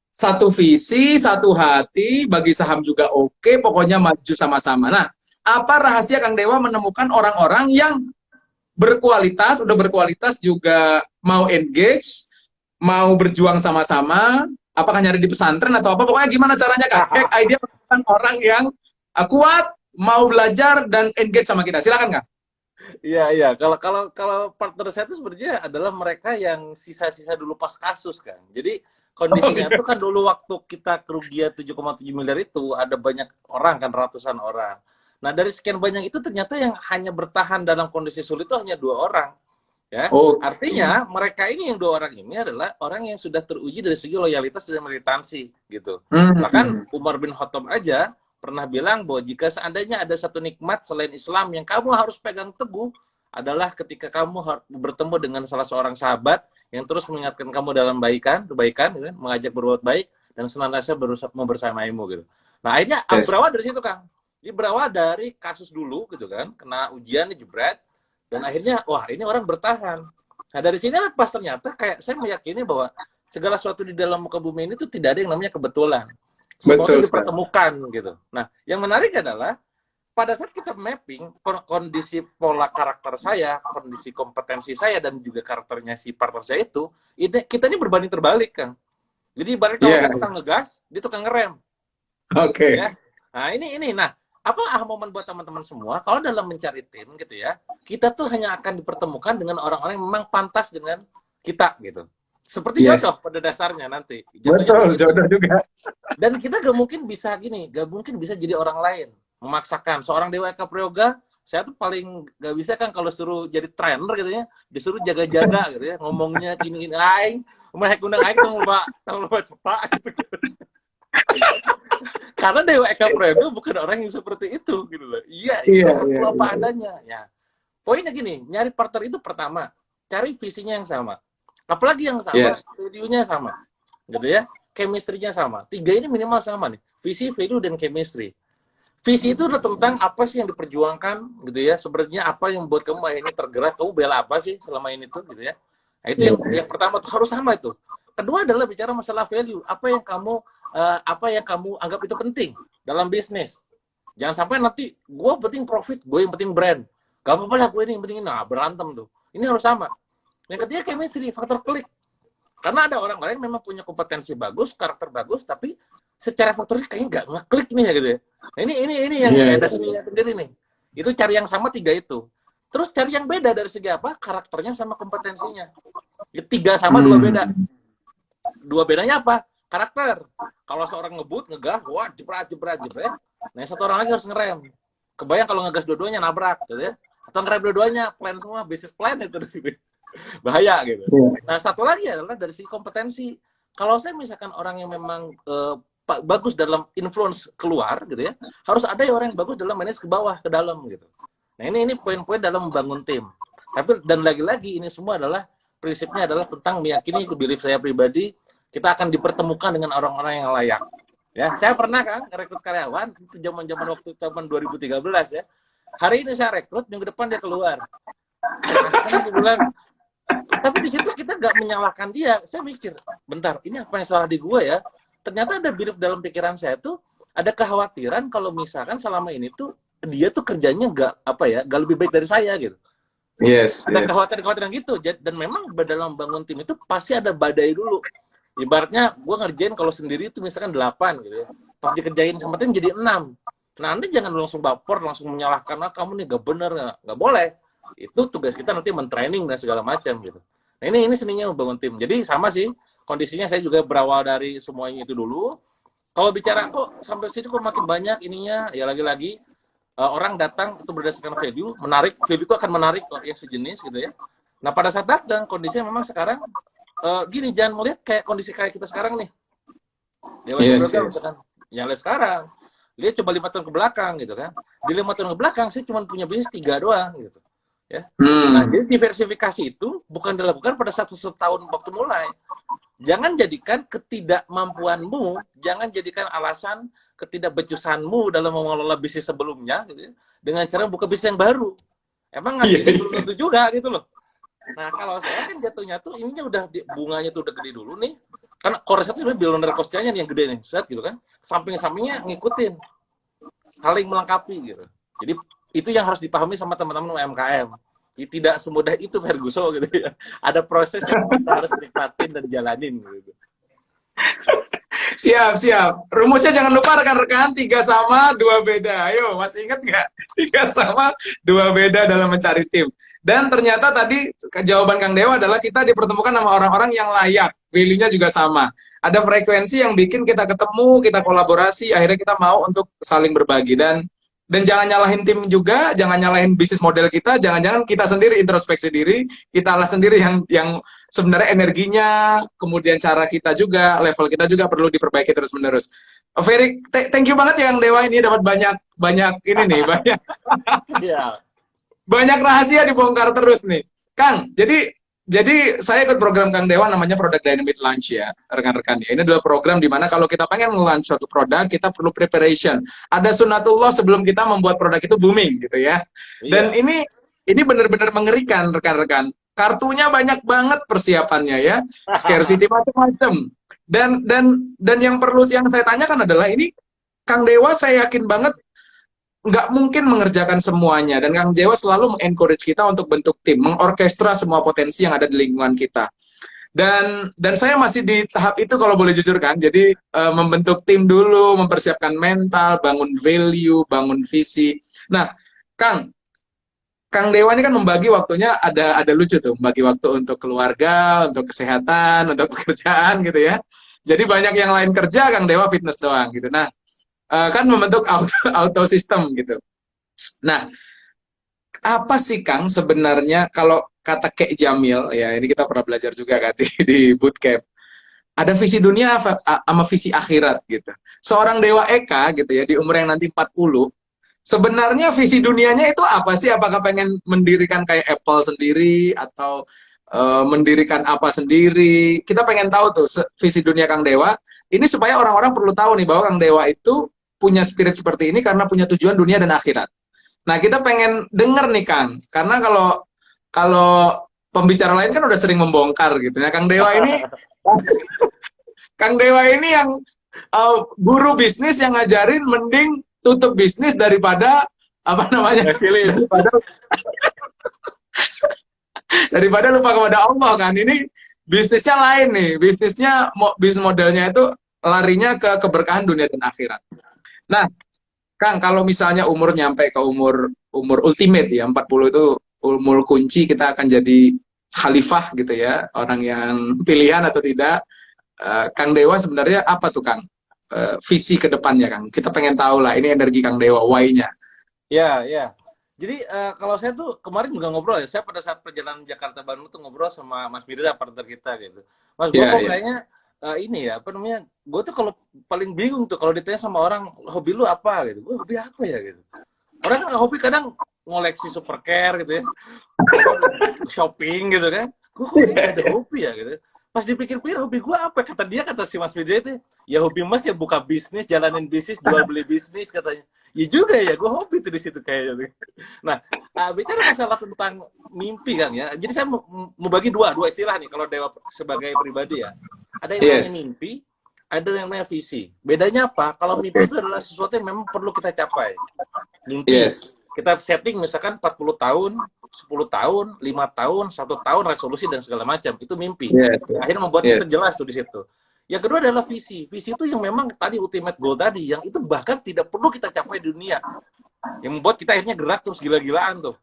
satu visi, satu hati, bagi saham juga oke, pokoknya maju sama-sama. Nah, apa rahasia Kang Dewa menemukan orang-orang yang berkualitas, udah berkualitas juga mau engage, mau berjuang sama-sama, apakah nyari di pesantren atau apa, pokoknya gimana caranya Kang? Idea menemukan orang yang kuat, mau belajar dan engage sama kita. Silakan Kang. Iya. Kalau partner saya itu sebenarnya adalah mereka yang sisa-sisa dulu pas kasus kan. Jadi kondisinya itu kan dulu waktu kita kerugian 7,7 miliar itu ada banyak orang kan, ratusan orang. Nah dari sekian banyak itu ternyata yang hanya bertahan dalam kondisi sulit itu hanya 2 orang. Ya, artinya mereka ini yang 2 orang ini adalah orang yang sudah teruji dari segi loyalitas dan militansi gitu. Bahkan Umar bin Khattab aja pernah bilang bahwa jika seandainya ada satu nikmat selain Islam yang kamu harus pegang teguh adalah ketika kamu bertemu dengan salah seorang sahabat yang terus mengingatkan kamu dalam kebaikan, gitu, mengajak berbuat baik dan senantiasa berusaha membersamaimu gitu. Nah akhirnya berawal dari situ Kang. Ini berawal dari kasus dulu gitu kan, kena ujian jebret, dan akhirnya wah ini orang bertahan. Nah dari sini pas ternyata kayak saya meyakini bahwa segala sesuatu di dalam muka bumi ini tuh tidak ada yang namanya kebetulan. Semua itu dipertemukan gitu. Nah yang menarik adalah pada saat kita mapping kondisi pola karakter saya, kondisi kompetensi saya, dan juga karakternya si partner saya itu kita ini berbanding terbalik Kang. Jadi ibaratnya kalau saya tukang ngegas, dia tukang ngerem. Oke. Ya? Nah ini. Nah apa momen buat teman-teman semua, kalau dalam mencari tim gitu ya, kita tuh hanya akan dipertemukan dengan orang-orang yang memang pantas dengan kita gitu. Seperti Yes. jodoh pada dasarnya nanti. Jatuhnya Betul, begitu. jodoh juga. Dan kita gak mungkin bisa gini, gak mungkin bisa jadi orang lain. Memaksakan. Seorang Dewa Eka Prayoga, saya tuh paling gak bisa kan kalau suruh jadi trainer gitu ya, disuruh jaga-jaga gitu ya, ngomongnya gini-gini, aing, mereka undang aing tolong lupa cepat gitu. Karena Dewa Eka Prayoga bukan orang yang seperti itu gitu loh. Iya, Iya, aku iya, apa iya. adanya. Ya. Poinnya gini, nyari partner itu pertama, cari visinya yang sama. Apalagi yang sama, Yes. value-nya sama. Gitu ya. Chemistry-nya sama. 3 ini minimal sama nih. Visi, value, dan chemistry. Visi itu udah tentang apa sih yang diperjuangkan gitu ya. Sebenarnya apa yang buat kamu akhirnya tergerak, kamu bela apa sih selama ini tuh gitu ya. Nah, itu yang pertama tuh harus sama itu. Kedua adalah bicara masalah value. Apa yang kamu anggap itu penting dalam bisnis. Jangan sampai nanti gue penting profit, gue yang penting brand. Gak apa-apa lah gue ini yang penting. Nah, berantem tuh. Ini harus sama. Yang ketiga chemistry, faktor klik. Karena ada orang-orang yang memang punya kompetensi bagus, karakter bagus, tapi secara faktornya kayaknya nggak ngeklik nih ya gitu ya. Nah, ini yang ada seninya sendiri nih. Itu cari yang sama 3 itu. Terus cari yang beda dari segi apa? Karakternya sama kompetensinya. 3 sama 2 beda. 2 bedanya apa? Karakter. Kalau seorang ngebut, ngegas, wah jebret. Nah, satu orang lagi harus ngerem. Kebayang kalau ngegas dua-duanya nabrak gitu ya. Atau ngerem dua-duanya, plan semua, bisnis plan itu di sini. Bahaya gitu. Nah, satu lagi adalah dari segi kompetensi. Kalau saya misalkan orang yang memang bagus dalam influence keluar gitu ya, harus ada orang yang bagus dalam manage ke bawah, ke dalam gitu. Nah, ini poin-poin dalam membangun tim. Tapi dan lagi-lagi ini semua adalah prinsipnya adalah tentang meyakini belief saya pribadi, kita akan dipertemukan dengan orang-orang yang layak. Ya, saya pernah kan rekrut karyawan itu zaman-zaman waktu tahun 2013 ya. Hari ini saya rekrut, minggu depan dia keluar. Bulan. Tapi di situ kita nggak menyalahkan dia. Saya mikir, bentar, ini apa yang salah di gua ya? Ternyata ada belief dalam pikiran saya tuh, ada kekhawatiran kalau misalkan selama ini tuh dia tuh kerjanya nggak lebih baik dari saya gitu. Yes. Ada kekhawatiran gitu. Dan memang dalam bangun tim itu pasti ada badai dulu. Ibaratnya gue ngerjain kalau sendiri itu misalkan 8 gitu ya. Pas dikerjain sama tim jadi 6. Nah, nanti jangan langsung baper, langsung menyalahkan, kamu nih gak bener, nggak boleh. Itu tugas kita nanti mentraining dan segala macam gitu. Nah, ini seninya membangun tim. Jadi sama sih kondisinya, saya juga berawal dari semuanya itu dulu. Kalau bicara kok sampai sini kok makin banyak ininya, ya lagi-lagi orang datang itu berdasarkan value, value itu akan menarik yang sejenis gitu ya. Nah, pada saat datang kondisinya memang sekarang gini, jangan melihat kayak kondisi kayak kita sekarang nih. Dewa Program misalkan, ya sekarang lihat coba 5 tahun ke belakang gitu kan. Di 5 tahun ke belakang saya cuma punya bisnis 3 doang gitu. Ya. Nah, jadi diversifikasi itu bukan dilakukan pada setahun waktu mulai. Jangan jadikan ketidakmampuanmu, jangan jadikan alasan ketidakbecusanmu dalam mengelola bisnis sebelumnya gitu ya, dengan cara buka bisnis yang baru. Emang ngasih belum tentu juga gitu loh. Nah, kalau saya kan jatuhnya tuh ininya udah bunganya tuh udah gede dulu nih. Karena Kores itu sebenarnya billionaire cost-nya yang gede nih, set gitu kan. Samping-sampingnya ngikutin. Saling melengkapi gitu. Jadi itu yang harus dipahami sama teman-teman UMKM. Tidak semudah itu Ferguson gitu ya. Ada proses yang kita harus nikmatin dan jalanin gitu. Siap. Rumusnya jangan lupa rekan-rekan, 3 sama 2 beda. Ayo, masih ingat nggak? 3 sama 2 beda dalam mencari tim. Dan ternyata tadi jawaban Kang Dewa adalah kita dipertemukan sama orang-orang yang layak. Value-nya juga sama. Ada frekuensi yang bikin kita ketemu, kita kolaborasi, akhirnya kita mau untuk saling berbagi. Dan jangan nyalahin tim juga, jangan nyalahin bisnis model kita, jangan-jangan kita sendiri introspeksi diri, kita lah sendiri yang sebenarnya energinya, kemudian cara kita juga, level kita juga perlu diperbaiki terus-menerus. Thank you banget yang Dewa ini dapat banyak ini nih, banyak rahasia dibongkar terus nih. Kang, jadi saya ikut program Kang Dewa namanya Product Dynamite Launch ya, rekan-rekan ya. Ini adalah program di mana kalau kita pengen nge-launch suatu produk, kita perlu preparation. Ada sunatullah sebelum kita membuat produk itu booming gitu ya. Dan ini benar-benar mengerikan rekan-rekan. Kartunya banyak banget persiapannya ya. Scarcity macam-macam. Dan yang saya tanyakan adalah ini Kang Dewa saya yakin banget nggak mungkin mengerjakan semuanya, dan Kang Dewa selalu mengencourage kita untuk bentuk tim, mengorkestra semua potensi yang ada di lingkungan kita. Dan saya masih di tahap itu kalau boleh jujur kan. Jadi membentuk tim dulu, mempersiapkan mental, bangun value, bangun visi. Nah, Kang Kang Dewa ini kan membagi waktunya ada lucu tuh, membagi waktu untuk keluarga, untuk kesehatan, untuk pekerjaan gitu ya. Jadi banyak yang lain kerja, Kang Dewa fitness doang gitu. Nah, kan membentuk auto system gitu. Nah, apa sih Kang sebenarnya kalau kata Kek Jamil ya, ini kita pernah belajar juga kan di bootcamp. Ada visi dunia sama visi akhirat gitu. Seorang Dewa Eka gitu ya di umur yang nanti 40, sebenarnya visi dunianya itu apa sih? Apakah pengen mendirikan kayak Apple sendiri atau mendirikan apa sendiri? Kita pengen tahu tuh visi dunia Kang Dewa. Ini supaya orang-orang perlu tahu nih bahwa Kang Dewa itu punya spirit seperti ini karena punya tujuan dunia dan akhirat. Nah, kita pengen denger nih Kang, karena kalau kalau pembicara lain kan udah sering membongkar gitu ya. Kang Dewa ini yang guru bisnis yang ngajarin mending tutup bisnis daripada apa namanya? Daripada lupa kepada Allah kan. Ini bisnisnya lain nih. Bisnis modelnya itu larinya ke keberkahan dunia dan akhirat. Nah, Kang, kalau misalnya umur nyampe ke umur ultimate ya, 40 itu umur kunci kita akan jadi khalifah gitu ya, orang yang pilihan atau tidak. Kang Dewa sebenarnya apa tuh Kang? Visi ke depannya Kang. Kita pengen tahu lah, ini energi Kang Dewa, why-nya. Ya, ya. Jadi kalau saya tuh kemarin juga ngobrol ya, saya pada saat perjalanan Jakarta Bandung tuh ngobrol sama Mas Mirza, partner kita gitu. Mas, gue kok kayaknya ini ya, apa namanya, gue tuh kalau paling bingung tuh kalau ditanya sama orang, hobi lu apa gitu. Gue hobi apa ya gitu. Orang kan hobi kadang ngoleksi supercar gitu ya, shopping gitu kan. Gue kok gak ada hobi ya gitu. Pas dipikir-pikir hobi gue apa? Kata si Mas Mirza itu, ya hobi Mas ya buka bisnis, jalanin bisnis, jual beli bisnis katanya. Ya juga ya, gue hobi tuh di situ kayaknya. Nah, bicara masalah tentang mimpi Kang ya. Jadi saya mau bagi dua istilah nih kalau Dewa sebagai pribadi ya. Ada yang namanya mimpi, ada yang namanya visi. Bedanya apa? Kalau mimpi itu adalah sesuatu yang memang perlu kita capai. Mimpi. Kita setting misalkan 40 tahun, 10 tahun, 5 tahun, 1 tahun, resolusi dan segala macam. Itu mimpi. Akhirnya membuat kita jelas tuh di situ. Yang kedua adalah visi. Visi itu yang memang tadi ultimate goal tadi, yang itu bahkan tidak perlu kita capai di dunia. Yang membuat kita akhirnya gerak terus gila-gilaan tuh.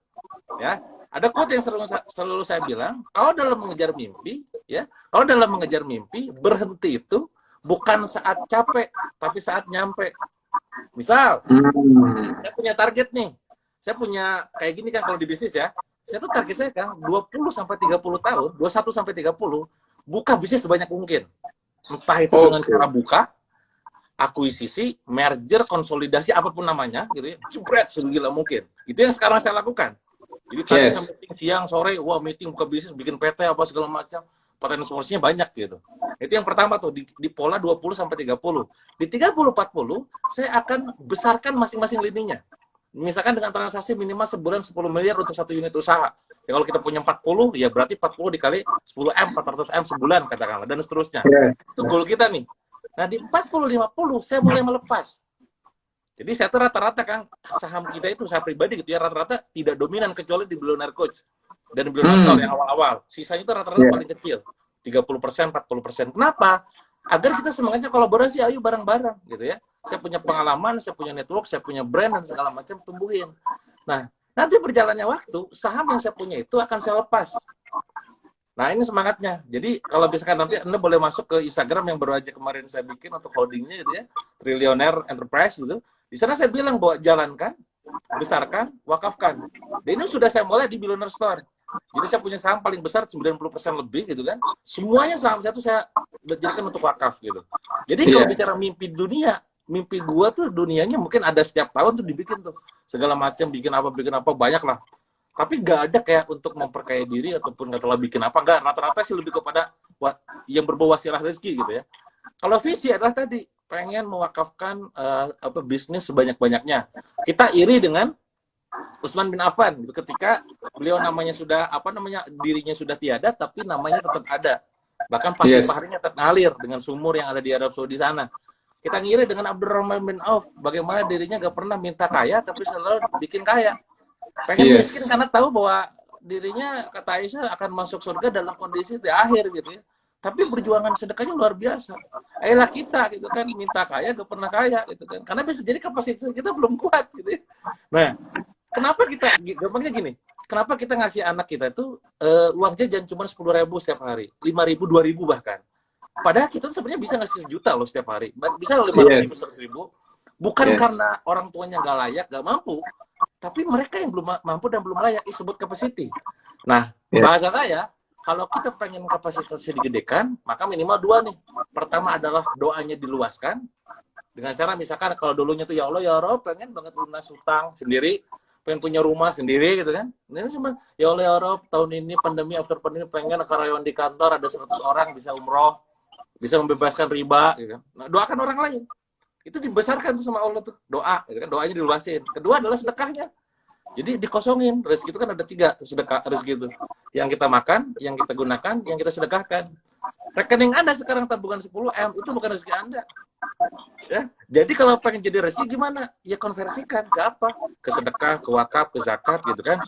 Ya. Ada quote yang selalu saya bilang, kalau dalam mengejar mimpi, ya, kalau dalam mengejar mimpi, berhenti itu bukan saat capek, tapi saat nyampe. Misal, saya punya target nih. Saya punya kayak gini kan kalau di bisnis ya. Saya tuh target saya kan 20 sampai 30 tahun, 21 sampai 30 buka bisnis sebanyak mungkin. Entah itu dengan cara buka, akuisisi, merger, konsolidasi apapun namanya gitu ya. Jebret segila mungkin. Itu yang sekarang saya lakukan. Jadi tadi meeting siang, sore, wah meeting buka bisnis, bikin PT apa segala macam. Potensinya banyak gitu. Itu yang pertama tuh di pola 20 sampai 30. Di 30 40 saya akan besarkan masing-masing lininya. Misalkan dengan transaksi minimal sebulan 10 miliar untuk satu unit usaha. Ya kalau kita punya 40, ya berarti 40 dikali 10M, 400M sebulan katakanlah, dan seterusnya. Itu goal kita nih. Nah di 40-50 saya mulai melepas. Jadi saya tuh rata-rata kan saham kita itu saya pribadi gitu ya, rata-rata tidak dominan kecuali di Billionaire Coach dan Billionaire Store yang awal-awal. Sisanya itu rata-rata paling kecil, 30%, 40%. Kenapa? Agar kita semangatnya kolaborasi, ayo bareng-bareng gitu ya. Saya punya pengalaman, saya punya network, saya punya brand dan segala macam, tumbuhin. Nah, nanti berjalannya waktu, saham yang saya punya itu akan saya lepas. Nah, ini semangatnya. Jadi, kalau misalkan nanti Anda boleh masuk ke Instagram yang baru aja kemarin saya bikin untuk holdingnya gitu ya, Trillionaire Enterprise gitu. Di sana saya bilang bahwa jalankan, besarkan, wakafkan. Dan ini sudah saya mulai di Billionaire Store. Jadi saya punya saham paling besar 90% lebih gitu kan. Semuanya saham saya tuh saya jadikan untuk wakaf gitu. Jadi kalau bicara mimpi dunia, mimpi gua tuh dunianya mungkin ada setiap tahun tuh dibikin tuh. Segala macam bikin apa banyak lah. Tapi nggak ada kayak untuk memperkaya diri ataupun nggak telah bikin apa, nggak. Rata-rata sih lebih kepada yang berbau wasilah rezeki gitu ya. Kalau visi adalah tadi pengen mewakafkan bisnis sebanyak-banyaknya. Kita iri dengan Utsman bin Affan gitu, ketika beliau namanya sudah dirinya sudah tiada tapi namanya tetap ada, bahkan pasir paharinya tetap ngalir dengan sumur yang ada di Arab Saudi sana. Kita ngiri dengan Abdurrahman bin Auf, bagaimana dirinya gak pernah minta kaya tapi selalu bikin kaya, pengen miskin karena tahu bahwa dirinya, kata Aisyah, akan masuk surga dalam kondisi di akhir gitu ya, tapi perjuangan sedekahnya luar biasa. Ayolah kita gitu kan, minta kaya gak pernah kaya gitu kan, karena bisa jadi kapasitas kita belum kuat gitu ya. Nah, kenapa kita, gampangnya gini, kenapa kita ngasih anak kita itu uang jajan cuma 10.000 setiap hari, 5.000, 2.000 bahkan. Padahal kita tuh sebenarnya bisa ngasih 1 juta loh setiap hari, bisa 500.000, 100.000. Bukan karena orang tuanya nggak layak, nggak mampu, tapi mereka yang belum mampu dan belum layak, disebut capacity. Nah, bahasa saya, kalau kita pengen kapasitasnya digedekan, maka minimal 2 nih. Pertama adalah doanya diluaskan, dengan cara misalkan kalau dulunya tuh ya Allah ya Rob, pengen banget lunas hutang sendiri, pengen punya rumah sendiri gitu kan. Ini cuma ya Allah ya Rob, tahun ini pandemi, after pandemi pengen karyawan di kantor ada 100 orang bisa umroh, bisa membebaskan riba gitu kan. Nah, doakan orang lain. Itu dibesarkan tuh sama Allah tuh, doa gitu kan, doanya diluasin. Kedua adalah sedekahnya. Jadi dikosongin. Rezeki itu kan ada 3 sedekah rezeki itu. Yang kita makan, yang kita gunakan, yang kita sedekahkan. Rekening Anda sekarang tabungan 10M itu bukan rezeki Anda. Ya. Jadi kalau pengen jadi rezeki gimana? Ya konversikan ke apa? Ke sedekah, ke wakaf, ke zakat gitu kan.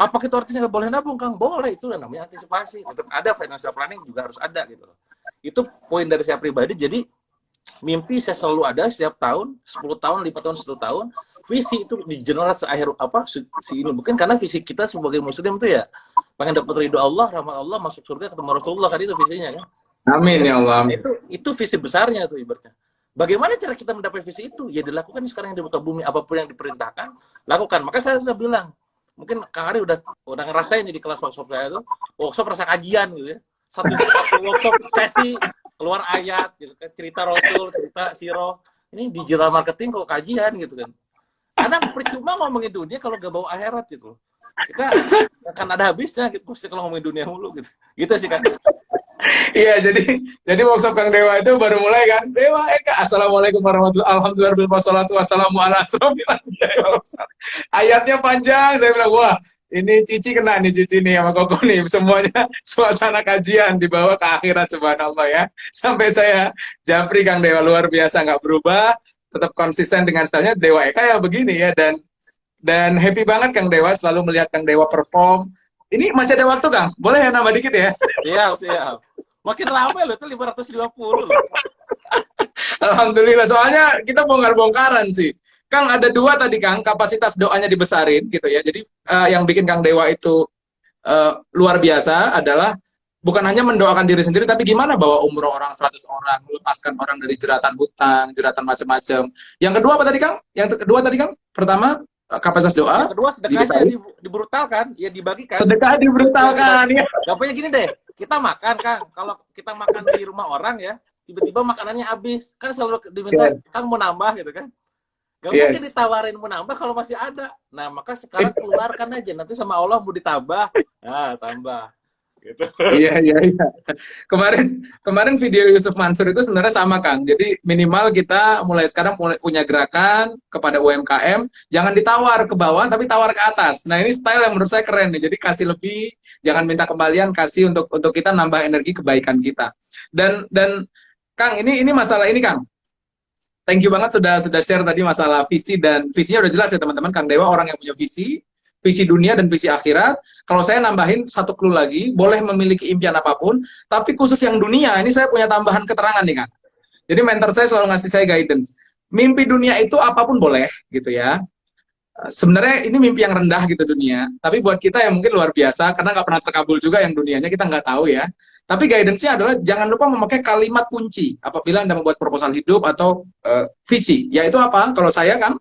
Apa itu artinya nggak boleh nabung, Kang? Boleh, itu namanya antisipasi. Tetap ada financial planning juga harus ada gitu loh. Itu poin dari saya pribadi. Jadi mimpi saya selalu ada setiap tahun, 10 tahun, 5 tahun, 10 tahun. Visi itu digenerate seakhir ini mungkin karena visi kita sebagai muslim tuh ya pengen dapat ridho Allah, rahmat Allah, masuk surga ketemu Rasulullah, kan itu visinya kan. Amin ya Allah. Amin. Itu visi besarnya tuh ibaratnya. Bagaimana cara kita mendapat visi itu? Ya dilakukan sekarang yang di muka bumi, apapun yang diperintahkan, lakukan. Maka saya sudah bilang, mungkin Kang Ari udah ngerasain di kelas workshop saya tuh, workshop rasa kajian gitu ya. Satu workshop sesi keluar ayat gitu kan, cerita Rasul, cerita sirah. Ini digital marketing kok kajian gitu kan. Karena percuma ngomongin dunia kalau gak bawa akhirat gitu. Kita akan ada habisnya gitu kalau ngomongin dunia mulu gitu. Gitu sih kan. Iya, jadi workshop Kang Dewa itu baru mulai kan. Dewa Eka, assalamualaikum warahmatullahi wabarakatuh. Alhamdulillah wassalatu wassalamu ala asrofil anbiya'i wal mursalin. Ayatnya panjang, saya bilang wah, ini Cici kena nih, Cici nih sama Koko nih, semuanya suasana kajian dibawa ke akhirat, subhanallah ya. Sampai saya japri Kang Dewa luar biasa, nggak berubah, tetap konsisten dengan stylenya Dewa Eka ya begini ya, dan happy banget Kang Dewa selalu melihat Kang Dewa perform. Ini masih ada waktu Kang, boleh ya nambah dikit ya? Siap. Makin lama loh itu 550 loh. Alhamdulillah, soalnya kita bongkar-bongkaran sih. Kang, ada 2 tadi Kang, kapasitas doanya dibesarin gitu ya. Jadi yang bikin Kang Dewa itu luar biasa adalah bukan hanya mendoakan diri sendiri, tapi gimana bawa umroh orang 100 orang, melepaskan orang dari jeratan hutang, jeratan macam-macam. Yang kedua apa tadi Kang? Yang kedua tadi Kang, pertama kapasitas doa. Yang kedua sedekahnya dibrutalkan, ya dibagikan. Sedekah dibrutalkan ya. Gampangnya gini deh, kita makan Kang, kalau kita makan di rumah orang ya, tiba-tiba makanannya habis, kan selalu diminta Kang mau nambah gitu kan. Gak mungkin ditawarin mau nambah kalau masih ada. Nah, maka sekarang keluarkan aja, nanti sama Allah mau ditambah, nah tambah. Gitu. Iya. Kemarin video Yusuf Mansur itu sebenarnya sama Kang. Jadi minimal kita mulai sekarang punya gerakan kepada UMKM, jangan ditawar ke bawah tapi tawar ke atas. Nah, ini style yang menurut saya keren nih. Jadi kasih lebih, jangan minta kembalian, kasih untuk kita nambah energi kebaikan kita. Dan Kang, ini masalah ini Kang. Thank you banget sudah share tadi masalah visi, dan visinya udah jelas ya teman-teman. Kang Dewa orang yang punya visi dunia dan visi akhirat. Kalau saya nambahin 1 clue lagi, boleh memiliki impian apapun, tapi khusus yang dunia, ini saya punya tambahan keterangan nih Kang. Jadi mentor saya selalu ngasih saya guidance. Mimpi dunia itu apapun boleh, gitu ya. Sebenarnya ini mimpi yang rendah gitu dunia, tapi buat kita yang mungkin luar biasa, karena nggak pernah terkabul juga yang dunianya, kita nggak tahu ya. Tapi guidance-nya adalah jangan lupa memakai kalimat kunci apabila Anda membuat proposal hidup atau visi. Yaitu apa? Kalau saya kan,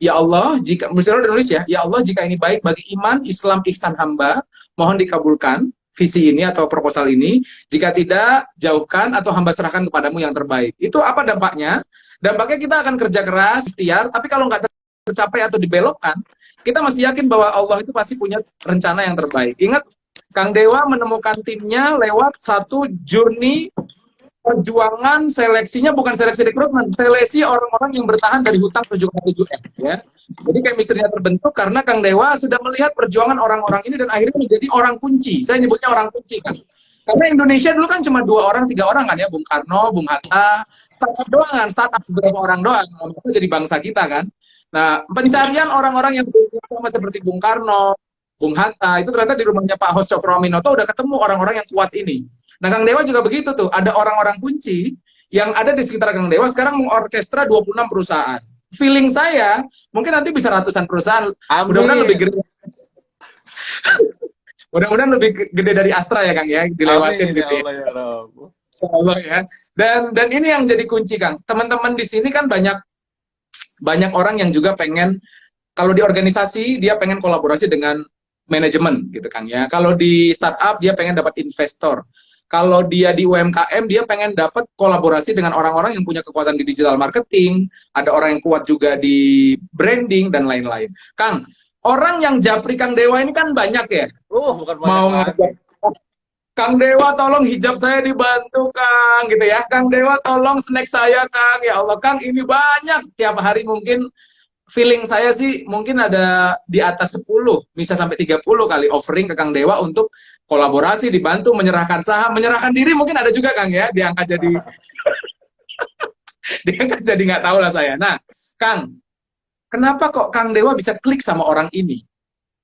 ya Allah, jika misalnya udah nulis ya Allah, jika ini baik bagi iman, Islam, ihsan hamba, mohon dikabulkan visi ini atau proposal ini. Jika tidak, jauhkan atau hamba serahkan kepadamu yang terbaik. Itu apa dampaknya? Dampaknya kita akan kerja keras, ikhtiar, tapi kalau nggak tercapai atau dibelokkan, kita masih yakin bahwa Allah itu pasti punya rencana yang terbaik. Ingat, Kang Dewa menemukan timnya lewat satu journey perjuangan, seleksinya bukan seleksi rekrutmen, seleksi orang-orang yang bertahan dari hutang 7,7M ya. Jadi kayak misterinya terbentuk karena Kang Dewa sudah melihat perjuangan orang-orang ini dan akhirnya menjadi orang kunci. Saya nyebutnya orang kunci kan. Karena Indonesia dulu kan cuma 2 orang, 3 orang kan ya, Bung Karno, Bung Hatta, startup doang kan, startup beberapa orang doang, itu jadi bangsa kita kan. Nah, pencarian orang-orang yang sama seperti Bung Karno, Bung Hatta, itu ternyata di rumahnya Pak Hos Cokroaminoto udah ketemu orang-orang yang kuat ini. Nah, Kang Dewa juga begitu tuh, ada orang-orang kunci yang ada di sekitar Kang Dewa, sekarang mengorkestra 26 perusahaan. Feeling saya, mungkin nanti bisa ratusan perusahaan, mudah-mudahan lebih gede. Mudah-mudahan lebih gede dari Astra ya Kang ya, dilewatin Amin ya gitu ya. Allah ya Rob. Insyaallah ya. Dan ini yang jadi kunci Kang. Teman-teman di sini kan banyak banyak orang yang juga pengen, kalau di organisasi dia pengen kolaborasi dengan manajemen gitu kan ya. Kalau di startup dia pengen dapat investor. Kalau dia di UMKM dia pengen dapat kolaborasi dengan orang-orang yang punya kekuatan di digital marketing, ada orang yang kuat juga di branding dan lain-lain. Kang, orang yang japri Kang Dewa ini kan banyak ya. Bukan banyak Mau lagi. ngajak Kang Dewa tolong hijab saya dibantu Kang gitu ya. Kang Dewa tolong snack saya Kang. Ya Allah Kang, ini banyak tiap hari, mungkin feeling saya sih mungkin ada di atas 10, bisa sampai 30 kali offering ke Kang Dewa untuk kolaborasi, dibantu, menyerahkan saham, menyerahkan diri mungkin ada juga Kang ya, diangkat jadi diangkat jadi nggak tahu lah saya. Nah, Kang, kenapa kok Kang Dewa bisa klik sama orang ini?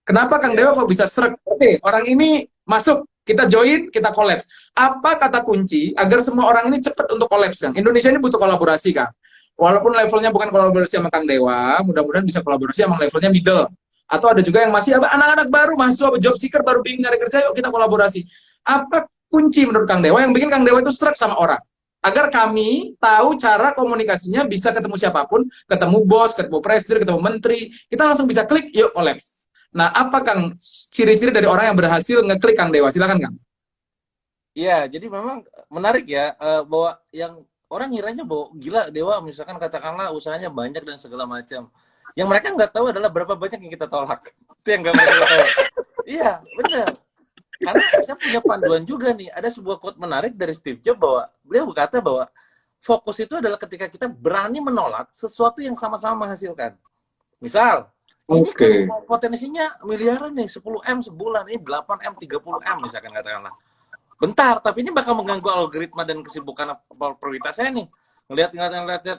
Kenapa Kang Dewa Ya. kok bisa srek? Oke, orang ini masuk, kita join, kita kolaps. Apa kata kunci agar semua orang ini cepat untuk kolaps, Kang? Indonesia ini butuh kolaborasi, Kang. Walaupun levelnya bukan kolaborasi sama Kang Dewa, mudah-mudahan bisa kolaborasi sama levelnya middle. Atau ada juga yang masih anak-anak baru, mahasiswa, job seeker, baru bingung nyari kerja, yuk kita kolaborasi. Apa kunci menurut Kang Dewa yang bikin Kang Dewa itu srek sama orang? Agar kami tahu cara komunikasinya, bisa ketemu siapapun, ketemu bos, ketemu presiden, ketemu menteri, kita langsung bisa klik, yuk kolaps. Nah, apa Kang ciri-ciri dari orang yang berhasil ngeklik Kang Dewa? Silakan Kang. Iya, jadi memang menarik ya, bahwa yang orang ngiranya bahwa gila Dewa misalkan katakanlah usahanya banyak dan segala macam. Yang mereka nggak tahu adalah berapa banyak yang kita tolak. Itu yang nggak mereka tahu. Iya, benar. Karena saya punya panduan juga nih. Ada sebuah quote menarik dari Steve Jobs bahwa beliau berkata bahwa fokus itu adalah ketika kita berani menolak sesuatu yang sama-sama menghasilkan. Misal, ini kan Oke. potensinya miliaran nih, 10M sebulan, ini 8M, 30M misalkan katakanlah. Bentar, tapi ini bakal mengganggu algoritma dan kesibukan prioritas saya nih. Ngeliat,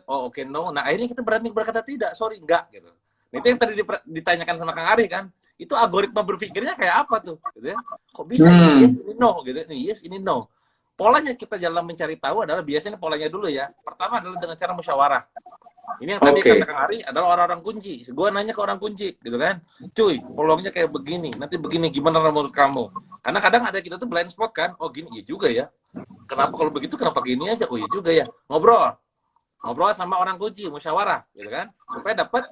oh oke, no. Nah, akhirnya kita berani berkata tidak, sorry, enggak, gitu. Nah, itu yang tadi ditanyakan sama Kang Ari kan. Itu algoritma berpikirnya kayak apa tuh, gitu ya. Kok bisa ini yes, ini no, gitu. Ini yes, ini no. Polanya kita dalam mencari tahu adalah biasanya polanya dulu ya. Pertama adalah dengan cara musyawarah. Ini yang tadi Oke. kata Kang Ari adalah orang-orang kunci. Gue nanya ke orang kunci, gitu kan. Cuy, peluangnya kayak begini. Nanti begini, gimana menurut kamu? Karena kadang ada kita tuh blind spot kan. Oh gini, iya juga ya. Kenapa kalau begitu, kenapa gini aja? Oh iya juga ya. Ngobrol. Ngobrol sama orang kunci, musyawarah, gitu kan. Supaya dapat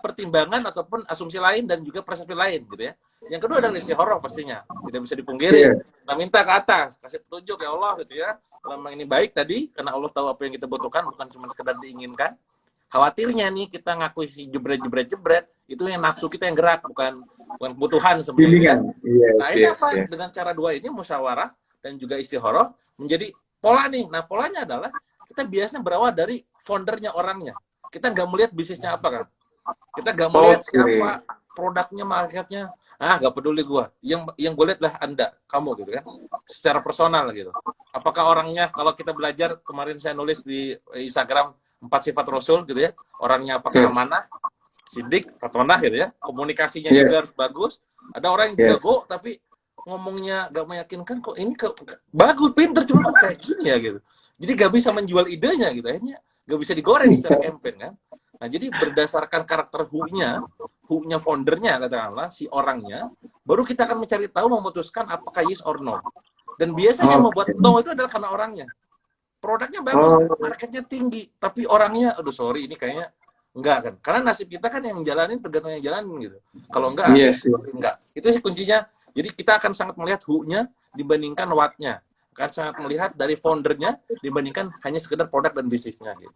pertimbangan ataupun asumsi lain dan juga persepsi lain, gitu ya. Yang kedua adalah istihoroh pastinya. Tidak bisa dipungkiri. Iya. Kita minta ke atas, kasih petunjuk ya Allah, gitu ya. Selama ini baik tadi, karena Allah tahu apa yang kita butuhkan, bukan cuma sekedar diinginkan. Khawatirnya nih kita ngaku si jebret itu yang nafsu kita yang gerak, bukan kebutuhan sebenarnya. Yes, Nah ini yes, apa? yes. Dengan cara dua ini musyawarah dan juga istihoroh menjadi pola nih. Nah polanya adalah kita biasanya berawal dari foundernya orangnya. Kita nggak melihat bisnisnya apa kan? Kita nggak melihat Oke. siapa produknya, marketnya. Nggak peduli gua. Yang gue lihat lah Anda, kamu gitu kan, secara personal gitu. Apakah orangnya, kalau kita belajar kemarin saya nulis di Instagram 4 sifat Rasul gitu ya. Orangnya apakah Yes. amanah, sidik, fatonah gitu ya. Komunikasinya Yes. juga harus bagus. Ada orang yang Yes. jago tapi ngomongnya gak meyakinkan, kok ini bagus, pinter, cuma kok kayak gini ya gitu. Jadi gak bisa menjual idenya gitu. Akhirnya gak bisa digoreng secara campaign kan. Nah jadi berdasarkan karakter who-nya foundernya katakanlah, si orangnya, baru kita akan mencari tahu, memutuskan apakah yes or no. Dan biasanya yang membuat no itu adalah karena orangnya. Produknya bagus, marketnya tinggi, tapi orangnya, aduh sorry, ini kayaknya enggak kan. Karena nasib kita kan yang jalanin, tergantung yang jalanin gitu. Kalau enggak, Yes, enggak. Itu sih kuncinya. Jadi kita akan sangat melihat who-nya dibandingkan what-nya. Akan sangat melihat dari foundernya dibandingkan hanya sekedar produk dan bisnisnya gitu.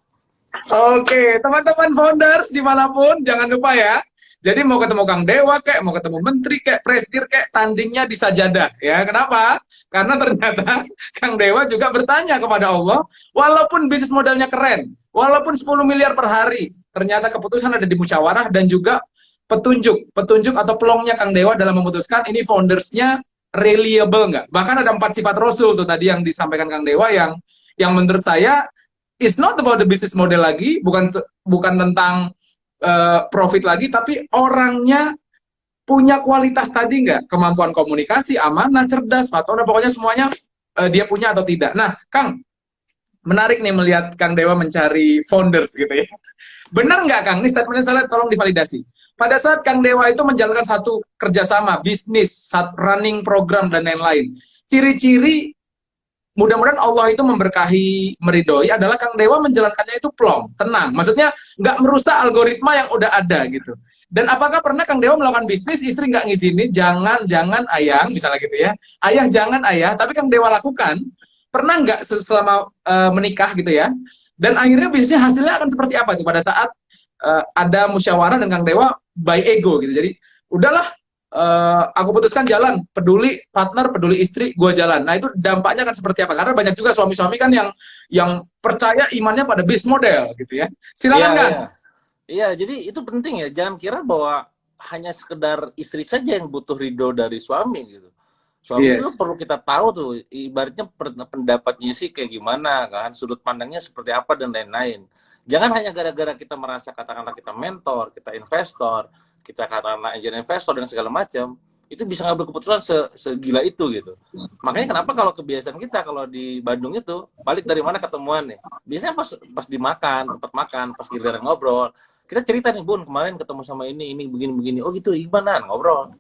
Oke, teman-teman founders dimanapun, jangan lupa ya. Jadi mau ketemu Kang Dewa kek, mau ketemu menteri kek, presidir kek, tandingnya di sajadah. Ya, kenapa? Karena ternyata Kang Dewa juga bertanya kepada Allah, walaupun bisnis modelnya keren, walaupun 10 miliar per hari, ternyata keputusan ada di musyawarah dan juga petunjuk atau pelongnya Kang Dewa dalam memutuskan ini foundersnya reliable nggak. Bahkan ada 4 sifat Rasul tuh tadi yang disampaikan Kang Dewa yang menurut saya it's not about the business model lagi, bukan tentang profit lagi, tapi orangnya punya kualitas tadi nggak, kemampuan komunikasi, amanah, cerdas, fatona, pokoknya semuanya dia punya atau tidak. Nah, Kang, menarik nih melihat Kang Dewa mencari founders gitu ya. Benar nggak Kang? Ini statementnya saya tolong divalidasi. pada saat Kang Dewa itu menjalankan satu kerjasama, bisnis, running program, dan lain-lain, ciri-ciri mudah-mudahan Allah itu memberkahi, meridhoi adalah Kang Dewa menjalankannya itu plong, tenang. Maksudnya nggak merusak algoritma yang udah ada gitu. Dan apakah pernah Kang Dewa melakukan bisnis, istri nggak ngizinin, jangan ayang, misalnya gitu ya. Ayah jangan ayah, tapi Kang Dewa lakukan. Pernah nggak selama menikah gitu ya? Dan akhirnya bisnisnya hasilnya akan seperti apa itu pada saat ada musyawarah dan Kang Dewa by ego gitu. Jadi udahlah, aku putuskan jalan, peduli partner, peduli istri, gua jalan. Nah itu dampaknya kan seperti apa? Karena banyak juga suami-suami kan yang percaya imannya pada bisnis model gitu ya. Iya, Silakan kan? iya. Iya, jadi itu penting ya. Jangan kira bahwa hanya sekedar istri saja yang butuh ridho dari suami gitu. Suami juga Yes. perlu kita tahu tuh, ibaratnya pendapatnya sih kayak gimana kan, sudut pandangnya seperti apa dan lain-lain. Jangan hanya gara-gara kita merasa katakanlah kita mentor, kita investor, kita katakanlah angel investor dan segala macam, itu bisa ngambil keputusan segila itu gitu. Makanya kenapa kalau kebiasaan kita kalau di Bandung itu balik dari mana ketemuan nih? Biasanya pas dimakan, tempat makan, pas giliran ngobrol, kita cerita nih Bun kemarin ketemu sama ini begini-begini. Oh gitu, gimana ngobrol?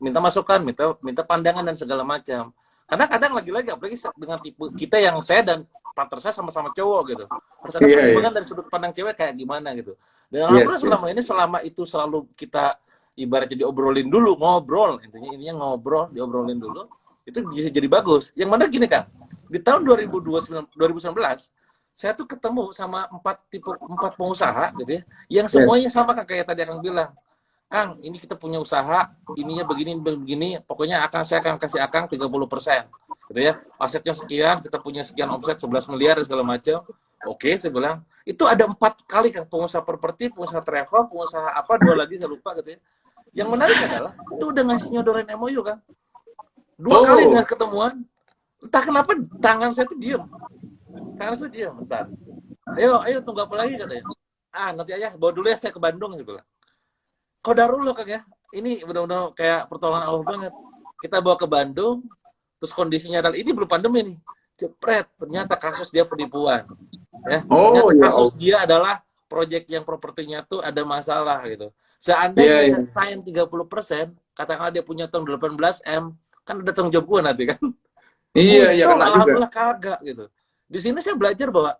Minta masukan, minta pandangan dan segala macam. Karena kadang lagi-lagi apalagi dengan tipe kita yang saya dan partner saya sama-sama cowok gitu. Harus ada pertimbangan dari sudut pandang cewek kayak gimana gitu. Dan alhamdulillah selama itu selalu kita ibaratnya diobrolin dulu, ngobrol, intinya ngobrol, diobrolin dulu, itu bisa jadi bagus. Yang mana gini Kang, di tahun 2019, saya tuh ketemu sama empat pengusaha gitu ya, yang semuanya sama kayak tadi Kang bilang. Kang, ini kita punya usaha, ininya begini, pokoknya saya akan kasih Akang 30%. Gitu ya. Asetnya sekian, kita punya sekian omset 11 miliar dan segala macam. Oke, saya bilang. Itu ada 4 kali Kang, pengusaha properti, pengusaha travel, pengusaha apa, 2 lagi saya lupa gitu ya. Yang menarik adalah, itu udah ngasih nyodorin MOU Kang. 2 kali dengan ketemuan. Entah kenapa tangan saya tuh diem. Bentar. Ayo tunggu apa lagi katanya. Nanti aja, bawa dulu ya saya ke Bandung, saya bilang. Qadarullah Kang ya. Ini benar-benar kayak pertolongan Allah banget. Kita bawa ke Bandung, terus kondisinya adalah ini belum pandemi nih. Jepret, ternyata kasus dia penipuan. Ya. Ternyata kasus dia adalah proyek yang propertinya tuh ada masalah gitu. Seandainya saya sign 30%, katakanlah dia punya tahun 18 M, kan ada tanggung jawab gue nanti kan. Iya, kena juga. Alhamdulillah kagak gitu. Di sini saya belajar bahwa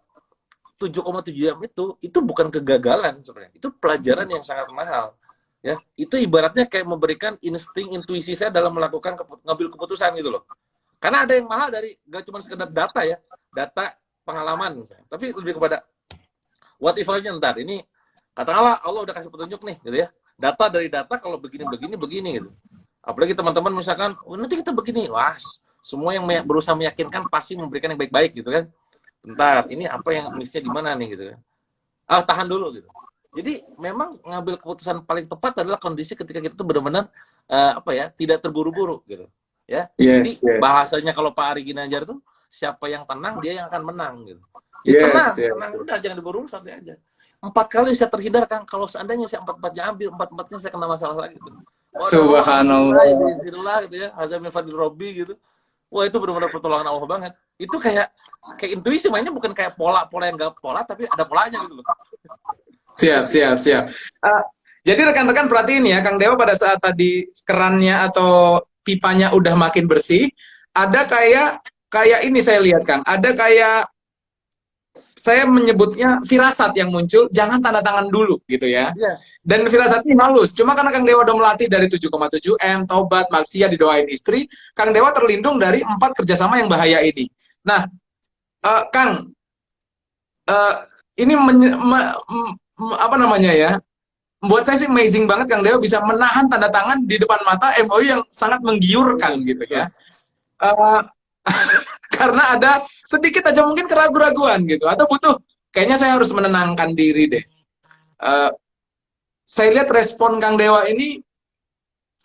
7,7 jam itu bukan kegagalan sebenarnya. Itu pelajaran yang sangat mahal. Ya, itu ibaratnya kayak memberikan intuisi saya dalam melakukan ngambil keputusan gitu loh. Karena ada yang mahal dari gak cuma sekedar data ya, data pengalaman misalnya, tapi lebih kepada what if-nya ntar. Ini katakanlah Allah udah kasih petunjuk nih gitu ya. Data dari data kalau begini gitu. Apalagi teman-teman misalkan, nanti kita begini, wah, semua yang berusaha meyakinkan pasti memberikan yang baik-baik gitu kan. Bentar, ini apa yang misinya di mana nih gitu kan. Tahan dulu gitu. Jadi memang ngambil keputusan paling tepat adalah kondisi ketika kita tuh benar-benar tidak terburu-buru gitu. Ya. Jadi bahasanya kalau Pak Ari Ginanjar tuh siapa yang tenang dia yang akan menang gitu. Jadi tenang, udah jangan diburu, santai aja. 4 kali saya terhindar Kang, kalau seandainya saya 4-4-nya ambil, 4-4-nya saya kena masalah lagi gitu. Subhanallah. Gitu ya, Hazam Fadil Robi gitu. Wah itu benar-benar pertolongan Allah banget. Itu kayak intuisi, mainnya bukan kayak pola yang gak pola, tapi ada polanya gitu loh. Siap. Jadi rekan-rekan perhatiin ya, Kang Dewa pada saat tadi kerannya atau pipanya udah makin bersih, ada kayak ini saya lihat Kang, ada kayak saya menyebutnya firasat yang muncul, jangan tanda tangan dulu gitu ya. Dan firasatnya halus, cuma karena Kang Dewa udah melatih dari 7,7 M, taubat, maksiat, didoain istri, Kang Dewa terlindung dari 4 kerjasama yang bahaya ini. Nah, Kang, ini apa namanya ya, buat saya sih amazing banget Kang Dewa bisa menahan tanda tangan di depan mata MOU yang sangat menggiurkan gitu ya. Karena ada sedikit aja mungkin keraguan-raguan gitu, atau butuh kayaknya saya harus menenangkan diri deh. Saya lihat respon Kang Dewa ini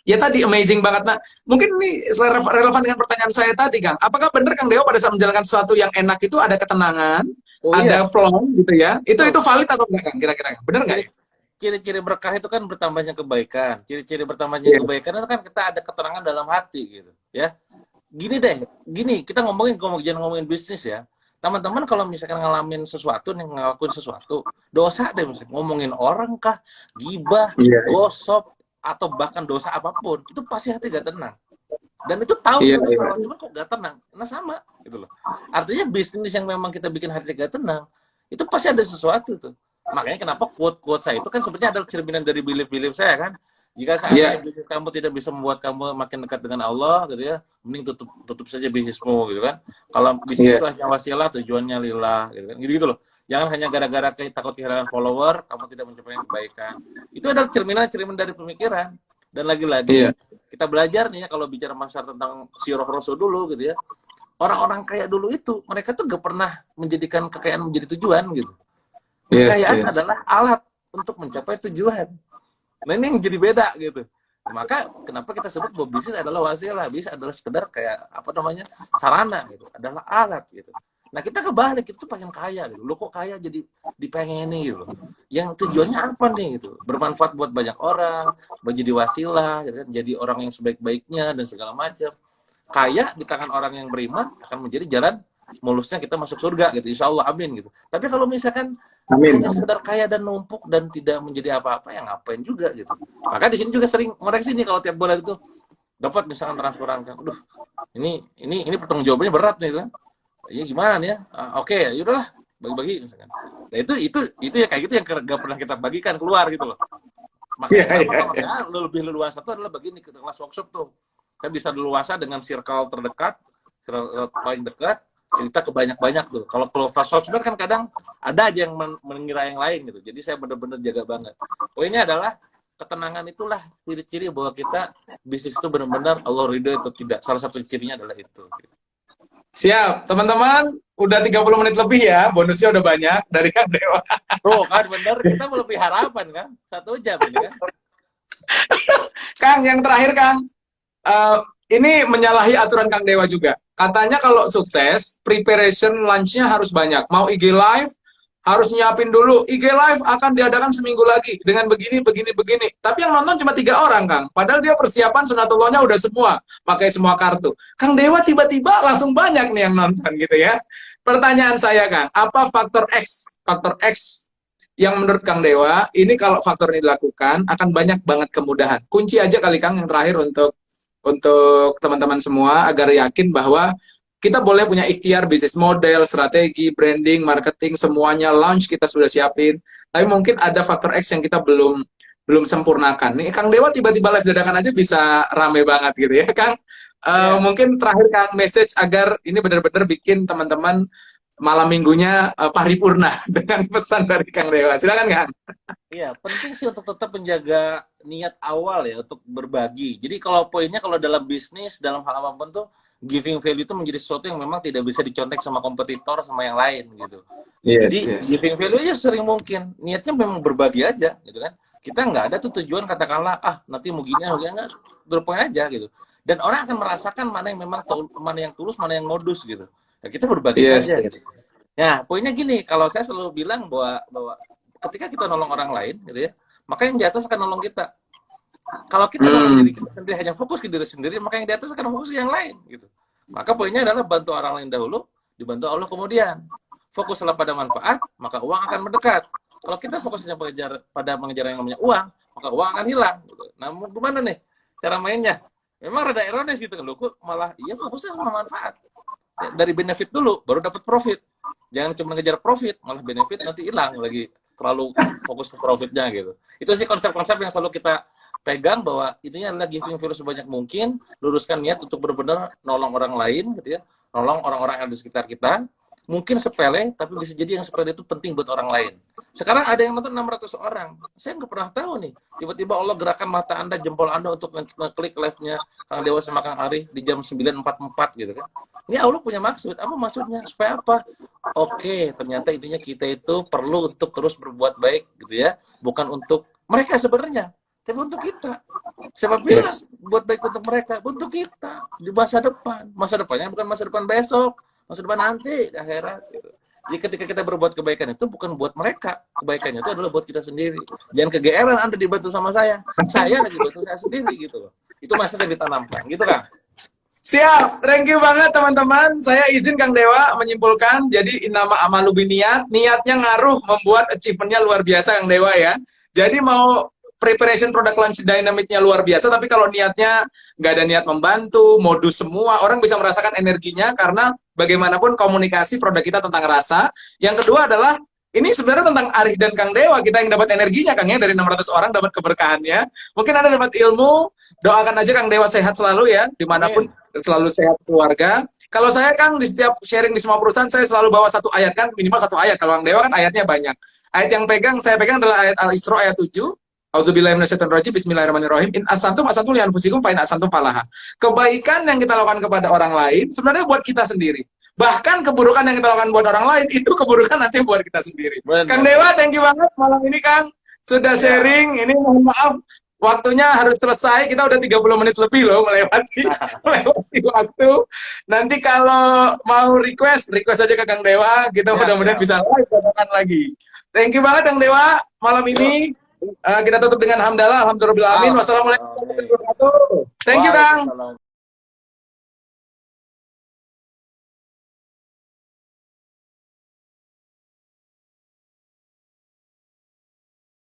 ya tadi amazing banget. Nah mungkin ini relevan dengan pertanyaan saya tadi Kang, apakah benar Kang Dewa pada saat menjalankan sesuatu yang enak itu ada ketenangan, ada plong gitu ya, itu valid atau enggak Kang, kira-kira benar nggak ya? Ciri-ciri berkah itu kan bertambahnya kebaikan. Ciri-ciri bertambahnya kebaikan itu kan kita ada keterangan dalam hati gitu ya. Gini kita jangan ngomongin bisnis ya, Teman-teman kalau misalkan ngalamin sesuatu nih, ngelakuin sesuatu, dosa deh misalnya, ngomongin orang kah, gibah, Iya, gosip, atau bahkan dosa apapun, itu pasti hati gak tenang. Dan itu tahu iya, kita udah iya. salah, cuman kok gak tenang. Nah sama, gitu loh. Artinya bisnis yang memang kita bikin hati gak tenang, itu pasti ada sesuatu tuh. Makanya kenapa quote-quote saya itu kan sebenarnya adalah cerminan dari belief-belief saya kan. Jika seandainya Iya, bisnis kamu tidak bisa membuat kamu makin dekat dengan Allah, gitu ya, mending tutup saja bisnismu, gitu kan. Kalau bisnis iya, itu hanya wasilah, tujuannya lillah, gitu kan. Gitu-gitu loh. Jangan hanya gara-gara takut kehilangan follower, kamu tidak mencapai kebaikan. Itu adalah cerminan dari pemikiran. Dan lagi-lagi, iya, kita belajar nih ya, kalau bicara masalah tentang sirah rasul dulu, gitu ya. Orang-orang kaya dulu itu, mereka tuh gak pernah menjadikan kekayaan menjadi tujuan, gitu. yes, Kekayaan yes. adalah alat untuk mencapai tujuan. Nah ini yang jadi beda gitu. Maka kenapa kita sebut bahwa bisnis adalah wasilah, bisnis adalah sekedar kayak apa namanya sarana gitu, adalah alat gitu. Nah kita kebalik, kita tuh pengen kaya gitu. Lo kok kaya jadi dipengeni gitu. Yang tujuannya apa nih gitu? Bermanfaat buat banyak orang, menjadi wasilah, gitu kan? Jadi orang yang sebaik-baiknya dan segala macam. Kaya di tangan orang yang beriman akan menjadi jalan mulusnya kita masuk surga gitu. Insya Allah amin gitu. Tapi kalau misalkan Amin. hanya sekedar kaya dan numpuk dan tidak menjadi apa-apa, ya ngapain juga gitu. Maka di sini juga sering ngoreksi nih kalau tiap bulan itu dapat misalkan transferan kan, aduh ini pertanggung jawabannya berat nih kan. Iya gimana nih ya? Oke, yaudahlah bagi-bagi misalkan. Nah itu ya kayak gitu yang gak pernah kita bagikan keluar gitu loh. Iya, Makanya kenapa iya, kalau iya. saya lebih leluasa itu adalah begini ke kelas workshop tuh. Saya bisa leluasa dengan circle terdekat, circle paling dekat, cerita ke banyak-banyak tuh. Kalau fast sosmed kan kadang ada aja yang mengira yang lain gitu. Jadi saya benar-benar jaga banget. Poinnya adalah ketenangan itulah ciri-ciri bahwa kita bisnis itu benar-benar Allah ridho atau tidak. Salah satu cirinya adalah itu. Siap, teman-teman. Udah 30 menit lebih ya. Bonusnya udah banyak dari Kang Dewa. Tuh kan benar kita melebihi harapan kan. 1 jam ini kan. Kang, yang terakhir Kang. Eh, ini menyalahi aturan Kang Dewa juga. Katanya kalau sukses, preparation lunch-nya harus banyak. Mau IG live, harus nyiapin dulu. IG live akan diadakan seminggu lagi dengan begini, begini, begini. Tapi yang nonton cuma 3 orang, Kang. Padahal dia persiapan sunatullahnya udah semua, pakai semua kartu. Kang Dewa tiba-tiba langsung banyak nih yang nonton gitu ya. Pertanyaan saya, Kang, apa faktor X? Faktor X yang menurut Kang Dewa, ini kalau faktor ini dilakukan akan banyak banget kemudahan. Kunci aja kali Kang yang terakhir untuk teman-teman semua agar yakin bahwa kita boleh punya ikhtiar bisnis model, strategi, branding, marketing, semuanya launch kita sudah siapin. Tapi mungkin ada faktor X yang kita belum sempurnakan. Nih Kang Dewa tiba-tiba live dadakan aja bisa rame banget gitu ya Kang. Iya. Mungkin terakhir Kang message agar ini benar-benar bikin teman-teman malam minggunya paripurna dengan pesan dari Kang Dewa. Silakan Kang. Iya, penting sih untuk tetap menjaga niat awal ya untuk berbagi. Jadi kalau poinnya kalau dalam bisnis, dalam hal apapun tuh giving value itu menjadi sesuatu yang memang tidak bisa dicontek sama kompetitor sama yang lain gitu. Yes, Jadi yes. giving value aja sering mungkin niatnya memang berbagi aja gitu kan. Kita nggak ada tuh tujuan katakanlah nanti mau gini enggak berpoin aja gitu. Dan orang akan merasakan mana yang memang mana yang tulus, mana yang modus gitu. Ya, kita berbagi Yes, saja yes. gitu. Nah, poinnya gini, kalau saya selalu bilang bahwa ketika kita nolong orang lain gitu ya, maka yang di atas akan nolong kita. Kalau kita nolong diri kita sendiri, hanya fokus ke diri sendiri, maka yang di atas akan fokus ke yang lain gitu. Maka poinnya adalah bantu orang lain dahulu, dibantu Allah kemudian. Fokuslah pada manfaat, maka uang akan mendekat. Kalau kita fokusnya pada mengejar yang namanya uang, maka uang akan hilang gitu. Nah, gimana nih cara mainnya? Memang rada ironis gitu kan, loh, kok malah iya fokusnya sama manfaat. Ya, dari benefit dulu, baru dapat profit. Jangan cuma ngejar profit, malah benefit nanti hilang lagi, terlalu fokus ke profitnya gitu. Itu sih konsep-konsep yang selalu kita pegang, bahwa intinya adalah giving value sebanyak mungkin, luruskan niat untuk benar-benar nolong orang lain gitu ya, nolong orang-orang yang ada di sekitar kita. Mungkin sepele, tapi bisa jadi yang sepele itu penting buat orang lain. Sekarang ada yang nonton 600 orang. Saya nggak pernah tahu nih. Tiba-tiba Allah gerakan mata Anda, jempol Anda untuk ngeklik live-nya Kang Dewa sama Kang Ari di jam 9.44 gitu kan. Ini Allah punya maksud. Apa maksudnya? Supaya apa? Oke, ternyata intinya kita itu perlu untuk terus berbuat baik gitu ya. Bukan untuk mereka sebenarnya, tapi untuk kita. Siapa bilang Yes. buat baik untuk mereka? Untuk kita di masa depan. Masa depannya bukan masa depan besok, masa depan nanti di akhirat gitu. Jadi ketika kita berbuat kebaikan itu bukan buat mereka, kebaikannya itu adalah buat kita sendiri. Jangan kegeeran Anda dibantu sama saya lagi bantu saya sendiri gitu loh. Itu maksud yang ditanamkan gitu kan. Siap, thank you banget teman-teman. Saya izin Kang Dewa menyimpulkan, jadi nama amalu niat, niatnya ngaruh membuat achievementnya luar biasa Kang Dewa ya. Jadi mau preparation product launch dynamicnya luar biasa, tapi kalau niatnya nggak ada niat membantu, modus semua, orang bisa merasakan energinya karena bagaimanapun komunikasi produk kita tentang rasa. Yang kedua adalah ini sebenarnya tentang Arif dan Kang Dewa, kita yang dapat energinya Kang ya, dari 600 orang dapat keberkahannya. Mungkin Anda dapat ilmu, doakan aja Kang Dewa sehat selalu ya, dimanapun Amin. selalu sehat keluarga. Kalau saya Kang di setiap sharing di semua perusahaan saya selalu bawa satu ayat kan, minimal satu ayat. Kalau Kang Dewa kan ayatnya banyak. Ayat yang saya pegang adalah ayat Al-Isra ayat 7. A'udzubillahi minasyaitonirrajim. Bismillahirrahmanirrahim. In asantum asantum li anfusikum fa in asantum falaha. Kebaikan yang kita lakukan kepada orang lain sebenarnya buat kita sendiri. Bahkan keburukan yang kita lakukan buat orang lain itu keburukan nanti buat kita sendiri. Kang Benar. Dewa, thank you banget malam ini Kang sudah Ya. sharing. Ini mohon maaf waktunya harus selesai. Kita udah 30 menit lebih loh melewati waktu. Nanti kalau mau request aja ke Kang Dewa. Kita Ya, mudah-mudahan siap. bisa live lagi. Thank you banget Kang Dewa malam Yuk. ini. Kita tutup dengan hamdalah. Alhamdulillah. Wassalamualaikum warahmatullahi Alhamdulillah. wabarakatuh. Thank you Kang. Waalaikumsalam.